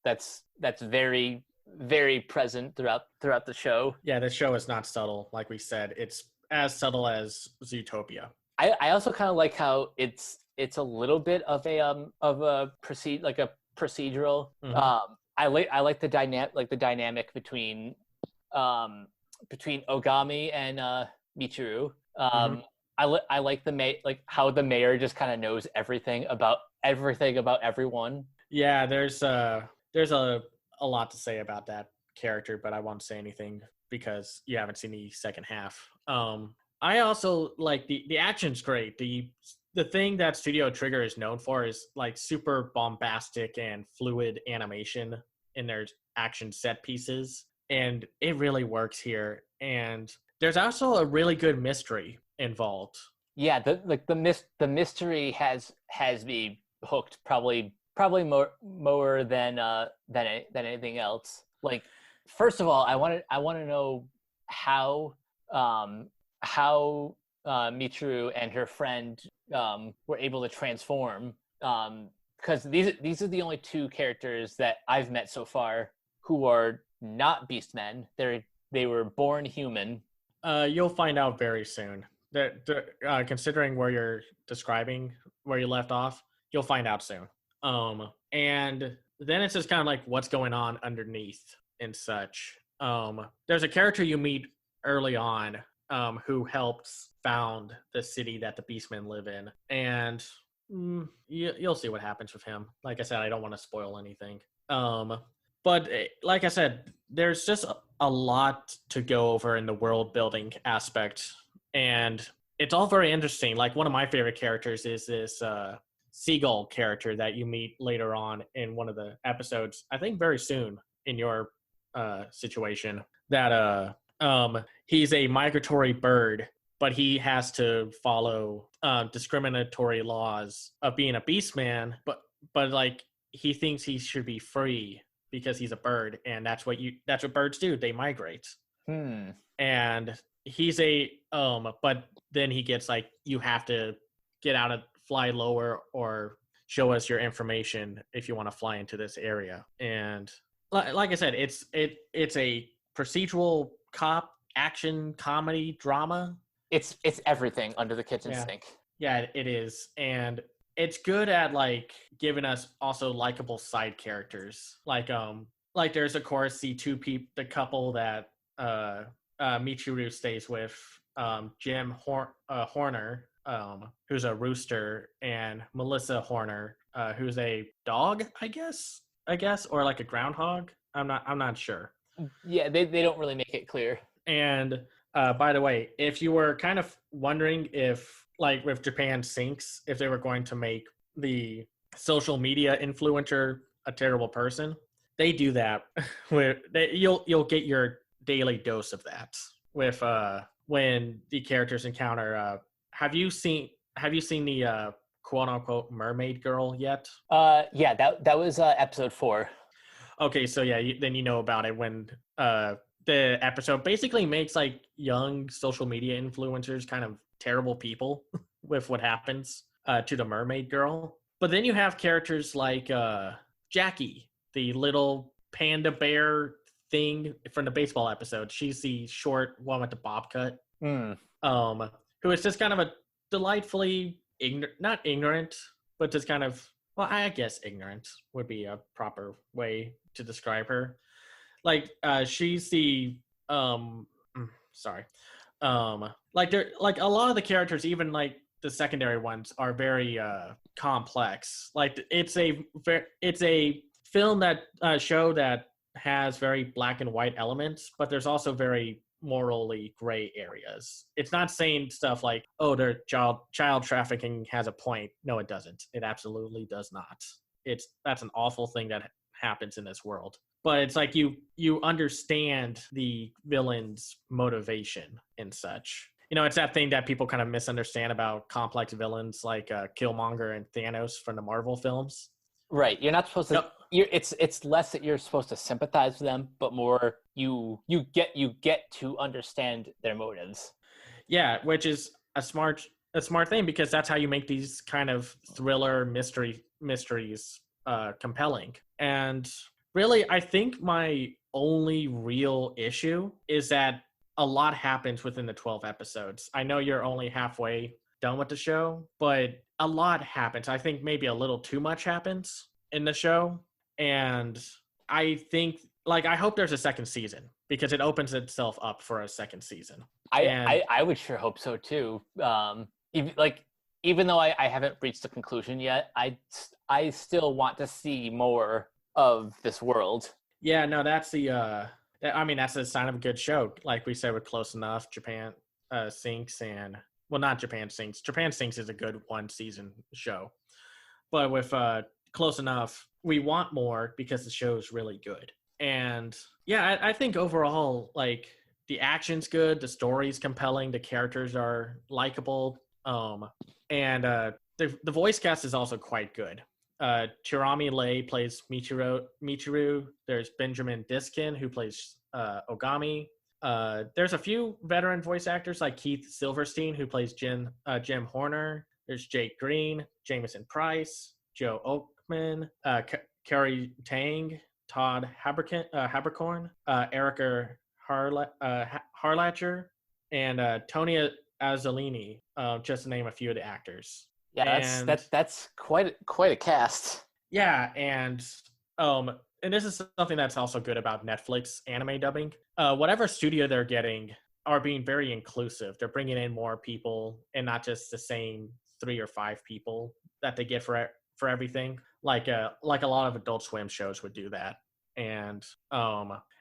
That's very very present throughout the show. Yeah, this show is not subtle. Like we said, it's as subtle as Zootopia. I also kind of like how it's a little bit of a procedural. Mm-hmm. I like the dynamic between Ogami and Michiru. Mm-hmm. I like like how the mayor just kind of knows everything about everyone. Yeah, there's a lot to say about that character, but I won't say anything because you haven't seen the second half. I also like the action's great. The thing that Studio Trigger is known for is like super bombastic and fluid animation in their action set pieces, and it really works here. And there's also a really good mystery involved. Yeah, the mystery has me hooked probably more than anything else. Like, first of all, I want to know how Michiru and her friend were able to transform, because these are the only two characters that I've met so far who are not beastmen. They were born human. You'll find out very soon. Considering where you're describing where you left off, you'll find out soon. And then it's just kind of like what's going on underneath and such. There's a character you meet early on, who helps found the city that the Beastmen live in, and you'll see what happens with him. Like I said, I don't want to spoil anything. But like I said, there's just a lot to go over in the world building aspect, and it's all very interesting. Like one of my favorite characters is this seagull character that you meet later on in one of the episodes. I think very soon in your situation that he's a migratory bird, but he has to follow discriminatory laws of being a beastman, but like he thinks he should be free because he's a bird, and that's what birds do. They migrate. And he's but then he gets like, you have to get out of fly lower or show us your information if you want to fly into this area. And like I said, it's a procedural cop action comedy drama. It's everything under the kitchen sink. Yeah, it is. And it's good at like giving us also likable side characters. Like there's of course the couple that Michiru stays with, Jim Horner, who's a rooster, and Melissa Horner, who's a dog, I guess, or like a groundhog. I'm not sure. Yeah, they don't really make it clear. And by the way, if you were kind of wondering if, like with Japan Sinks, if they were going to make the social media influencer a terrible person, they do that. You'll get your daily dose of that with when the characters encounter. Have you seen the quote unquote mermaid girl yet? Yeah, that was episode 4. Okay, so yeah, then you know about it when the episode basically makes like young social media influencers kind of terrible people with what happens to the mermaid girl. But then you have characters like Jackie, the little panda bear thing from the baseball episode. She's the short one with the bob cut, who is just kind of a delightfully not ignorant, but just kind of, well, I guess ignorant would be a proper way to describe her. Like she's the like they're like a lot of the characters, even like the secondary ones, are very complex. Like it's a film that show that has very black and white elements, but there's also very morally gray areas. It's not saying stuff like, oh, their child trafficking has a point. No, it doesn't. It absolutely does not. That's an awful thing that happens in this world. but it's like you understand the villain's motivation and such. It's that thing that people kind of misunderstand about complex villains like Killmonger and Thanos from the Marvel films. Right. You're not supposed to. No, It's less that you're supposed to sympathize with them, but more you get to understand their motives. yeah, which is a smart thing, because that's how you make these kind of thriller mysteries compelling. And really, I think my only real issue is that a lot happens within the 12 episodes. I know you're only halfway done with the show, but a lot happens. I think maybe a little too much happens in the show. And I think, like, I hope there's a second season, because it opens itself up for a second season. I would sure hope so too. Even though I haven't reached the conclusion yet, I still want to see more of this world. Yeah, no, that's that's a sign of a good show. Like we said with Close Enough, Japan Sinks, and well, not Japan Sinks. Japan Sinks is a good one season show, but with Close Enough, we want more because the show is really good. And yeah, I think overall, like, the action's good, the story's compelling, the characters are likable, and the voice cast is also quite good. Chirami Lei plays Michiru. There's Benjamin Diskin, who plays Ogami. There's a few veteran voice actors like Keith Silverstein, who plays Jim Horner. There's Jake Green, Jameson Price, Joe Oakman, Carrie Tang, Todd Habercorn, Erica Harlacher, and Tony Azzolini, just to name a few of the actors. Yeah, that's quite a cast. Yeah, and this is something that's also good about Netflix anime dubbing. Whatever studio they're getting are being very inclusive. They're bringing in more people and not just the same 3 or 5 people that they get for everything. Like a lot of Adult Swim shows would do that. And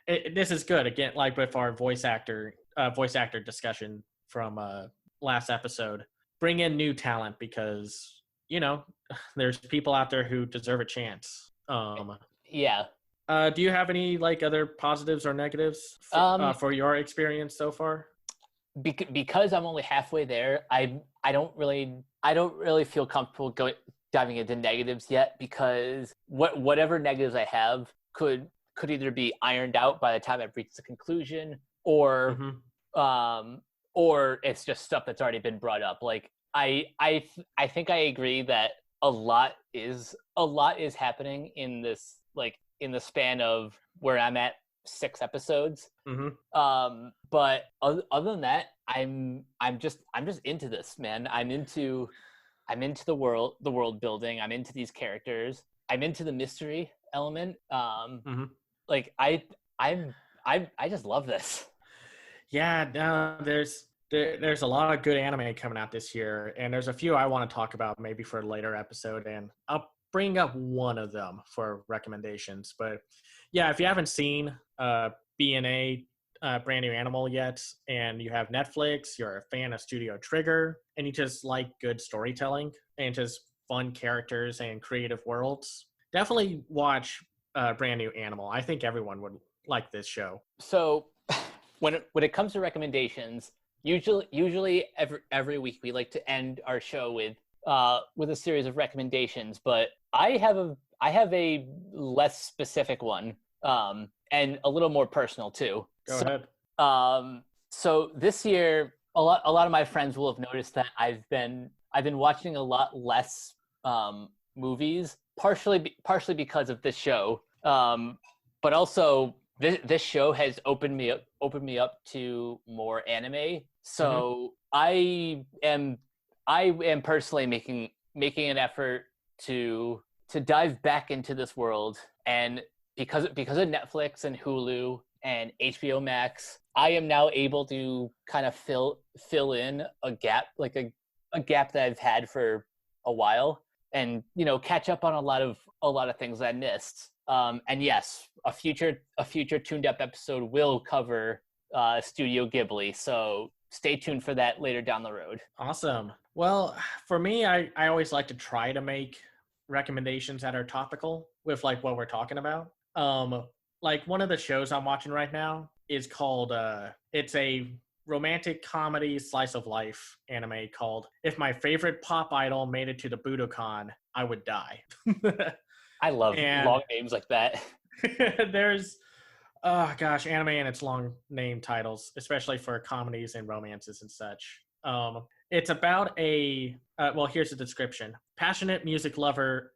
this is good, again, like with our voice actor discussion from last episode. Bring in new talent, because there's people out there who deserve a chance. Yeah. Do you have any like other positives or negatives for your experience so far? Because I'm only halfway there, I don't really feel comfortable diving into negatives yet, because whatever negatives I have could either be ironed out by the time I've reached the conclusion, or or it's just stuff that's already been brought up. Like I think I agree that a lot is happening in this, like, in the span of where I'm at 6 episodes. But other than that, I'm just into this, man. I'm into the world building. I'm into these characters. I'm into the mystery element. Like I just love this. Yeah, no, there's a lot of good anime coming out this year, and there's a few I want to talk about maybe for a later episode, and I'll bring up one of them for recommendations. But yeah, if you haven't seen BNA, Brand New Animal yet, and you have Netflix, you're a fan of Studio Trigger, and you just like good storytelling and just fun characters and creative worlds, definitely watch Brand New Animal. I think everyone would like this show. So when it comes to recommendations, usually every week we like to end our show with a series of recommendations, but I have a less specific one, and a little more personal too. Go ahead. So this year, a lot of my friends will have noticed that I've been watching a lot less movies, partially because of this show, but also this show has opened me up to more anime. So I am personally making an effort to dive back into this world, and because of Netflix and Hulu and HBO Max, I am now able to kind of fill in a gap, like a gap that I've had for a while, and catch up on a lot of things I missed. And yes, a future Tooned Up episode will cover Studio Ghibli, so stay tuned for that later down the road. Awesome. Well, for me, I always like to try to make recommendations that are topical with like what we're talking about. like one of the shows I'm watching right now is called it's a romantic comedy slice of life anime called If My Favorite Pop Idol Made It to the Budokan, I Would Die. I love And long names like that. there's oh gosh, anime and its long name titles, especially for comedies and romances and such. It's about a well, here's the description: passionate music lover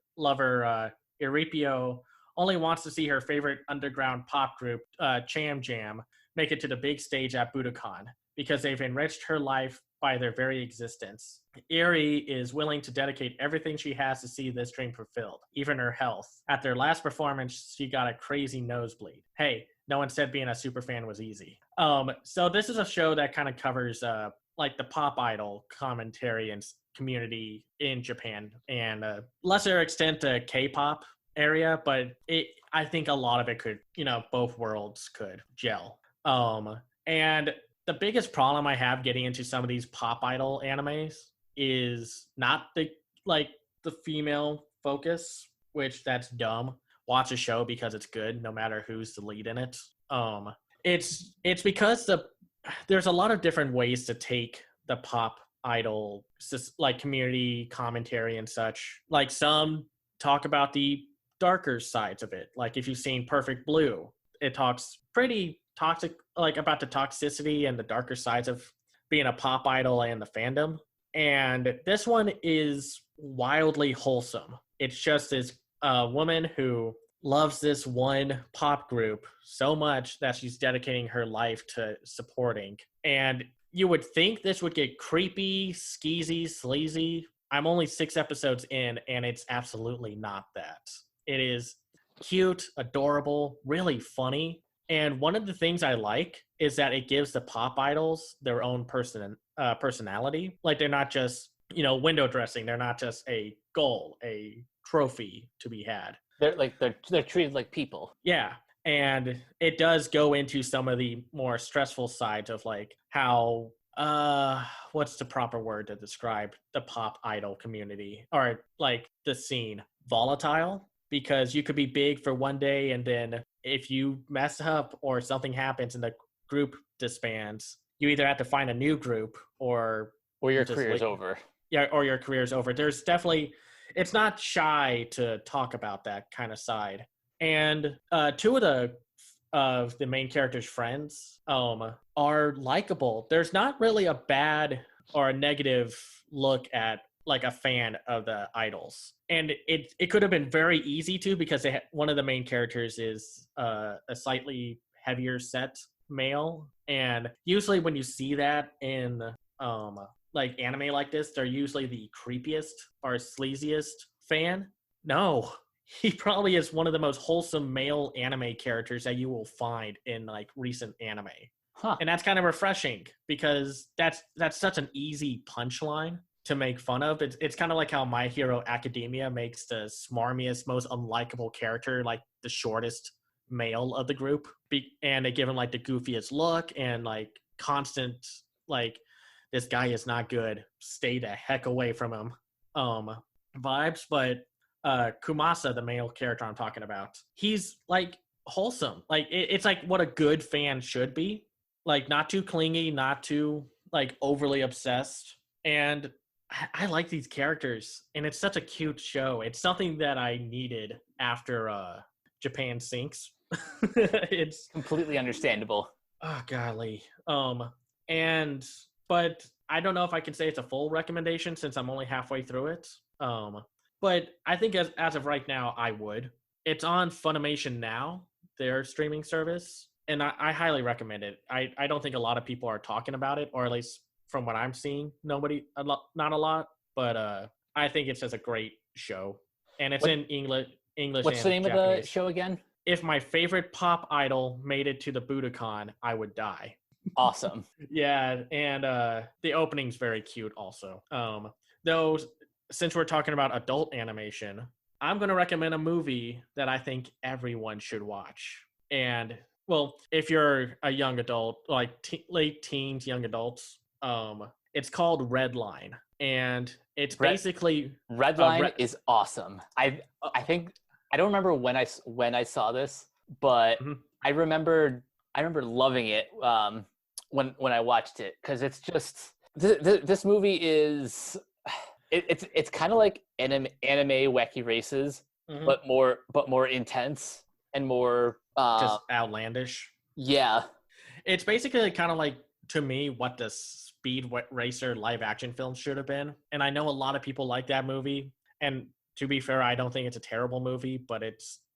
Iripio only wants to see her favorite underground pop group, Cham Jam, make it to the big stage at Budokan because they've enriched her life by their very existence. Eri is willing to dedicate everything she has to see this dream fulfilled, even her health. At their last performance, she got a crazy nosebleed. Hey, no one said being a super fan was easy. So this is a show that kind of covers like the pop idol commentary and community in Japan, and lesser extent to K-pop area, but I think a lot of it could, both worlds could gel. And the biggest problem I have getting into some of these pop idol animes is not the female focus, which that's dumb. Watch a show because it's good, no matter who's the lead in it. It's because there's a lot of different ways to take the pop idol like community commentary and such. Like some talk about the darker sides of it. Like if you've seen Perfect Blue, it talks pretty toxic, like about the toxicity and the darker sides of being a pop idol and the fandom. And this one is wildly wholesome. It's just this woman who loves this one pop group so much that she's dedicating her life to supporting. And you would think this would get creepy, skeezy, sleazy. I'm only 6 episodes in, and it's absolutely not that. It is cute, adorable, really funny. And one of the things I like is that it gives the pop idols their own personality. Like they're not just, window dressing. They're not just a goal, a trophy to be had. They're treated like people. Yeah. And it does go into some of the more stressful sides of like how what's the proper word to describe the pop idol community or like the scene? Volatile, because you could be big for one day and then if you mess up or something happens and the group disbands, you either have to find a new group or your career's over. Yeah, or your career's over. There's definitely, it's not shy to talk about that kind of side. And 2 of the main character's friends are likable. There's not really a bad or a negative look at like a fan of the idols, and it could have been very easy to, because one of the main characters is a slightly heavier set male, and usually when you see that in like anime like this, they're usually the creepiest or sleaziest fan. No, he probably is one of the most wholesome male anime characters that you will find in like recent anime. And that's kind of refreshing because that's such an easy punchline to make fun of. It's kind of like how My Hero Academia makes the smarmiest, most unlikable character like the shortest male of the group, and they give him like the goofiest look and like constant like, this guy is not good, stay the heck away from him vibes. But Kumasa, the male character I'm talking about, he's like wholesome. Like it's like what a good fan should be. Like not too clingy, not too like overly obsessed. And I like these characters, and it's such a cute show. It's something that I needed after Japan sinks. It's completely understandable. Oh golly. But I don't know if I can say it's a full recommendation since I'm only halfway through it. But I think as of right now, I would. It's on Funimation Now, their streaming service, and I highly recommend it. I don't think a lot of people are talking about it, or at least from what I'm seeing, not a lot. But I think it's just a great show, and it's in English. What's the name Japanese. of the show again? If My Favorite Pop Idol Made It to the Budokan, I Would Die. Awesome. Yeah, and the opening's very cute also. Though, since we're talking about adult animation, I'm going to recommend a movie that I think everyone should watch. And, well, if you're a young adult, like late teens, young adults, it's called Redline. And it's basically... Redline is awesome. I think... I don't remember when I saw this, but Mhm. I remember loving it when I watched it, because it's just this movie is it's kind of like anime Wacky Races, Mhm. but more intense and more Just outlandish. yeah. It's basically kind of like, to me, what the Speed Racer live action film should have been. And I know a lot of people like that movie. And to be fair, I don't think it's a terrible movie, but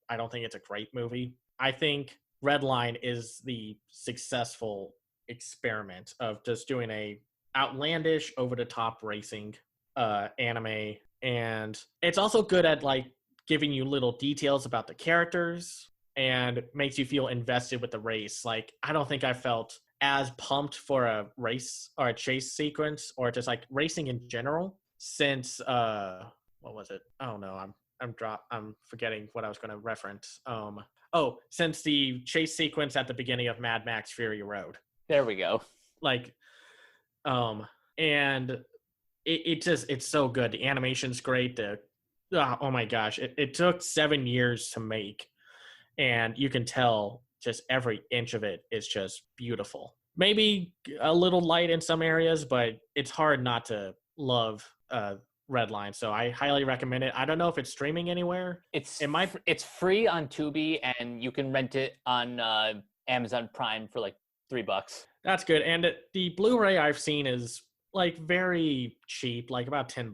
I don't think it's a great movie. I think Redline is the successful experiment of just doing a outlandish, over the top racing anime. And it's also good at like giving you little details about the characters and makes you feel invested with the race. Like, I don't think I felt as pumped for a race or a chase sequence or just like racing in general since what was it? Oh no, I'm forgetting what I was going to reference. Since the chase sequence at the beginning of Mad Max Fury Road. There we go. Like, and it's so good. The animation's great. Oh my gosh, it took 7 years to make, and you can tell just every inch of it is just beautiful. Maybe a little light in some areas, but it's hard not to love Redline. So I highly recommend it. I don't know if it's streaming anywhere. It's free on Tubi, and you can rent it on Amazon Prime for like $3. That's good. And the Blu-ray I've seen is like very cheap, like about $10.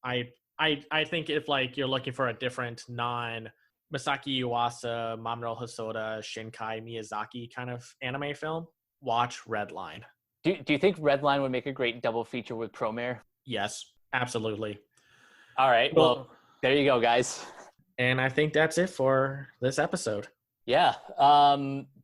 I think if like you're looking for a different non Masaki Yuasa, Mamoru Hosoda, Shinkai Miyazaki kind of anime film, watch Redline. Do you think Redline would make a great double feature with Promare? Yes, absolutely. All right. Well, there you go, guys. And I think that's it for this episode. Yeah.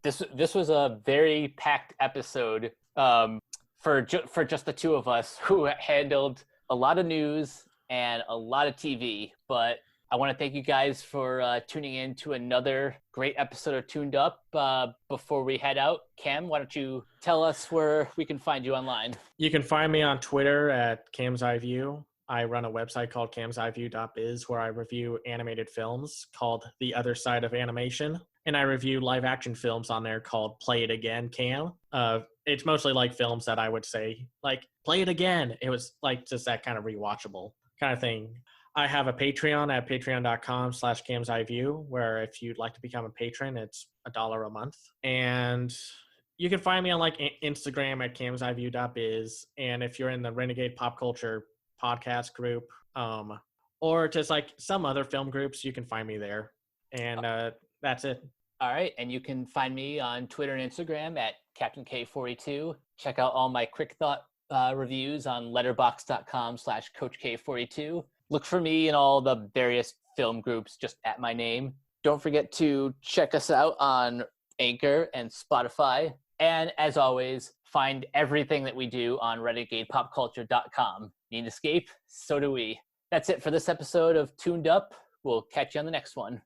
This was a very packed episode for just the two of us, who handled a lot of news and a lot of TV. But I want to thank you guys for tuning in to another great episode of Tooned Up. Before we head out, Cam, why don't you tell us where we can find you online? You can find me on Twitter at Cam's Eye View. I run a website called camseyeview.biz where I review animated films called The Other Side of Animation. And I review live action films on there called Play It Again, Cam. It's mostly like films that I would say, like, play it again. It was like just that kind of rewatchable kind of thing. I have a Patreon at patreon.com/camseyeview, where if you'd like to become a patron, it's $1 a month. And you can find me on like Instagram at camseyeview.biz. And if you're in the Renegade Pop Culture podcast group, or just like some other film groups, you can find me there. And that's it. All right. And you can find me on Twitter and Instagram at Captain K42. Check out all my quick thought reviews on letterboxd.com/Coach K42. Look for me in all the various film groups just at my name. Don't forget to check us out on Anchor and Spotify. And as always, find everything that we do on renegadepopculture.com. Need an escape? So do we. That's it for this episode of Tooned Up. We'll catch you on the next one.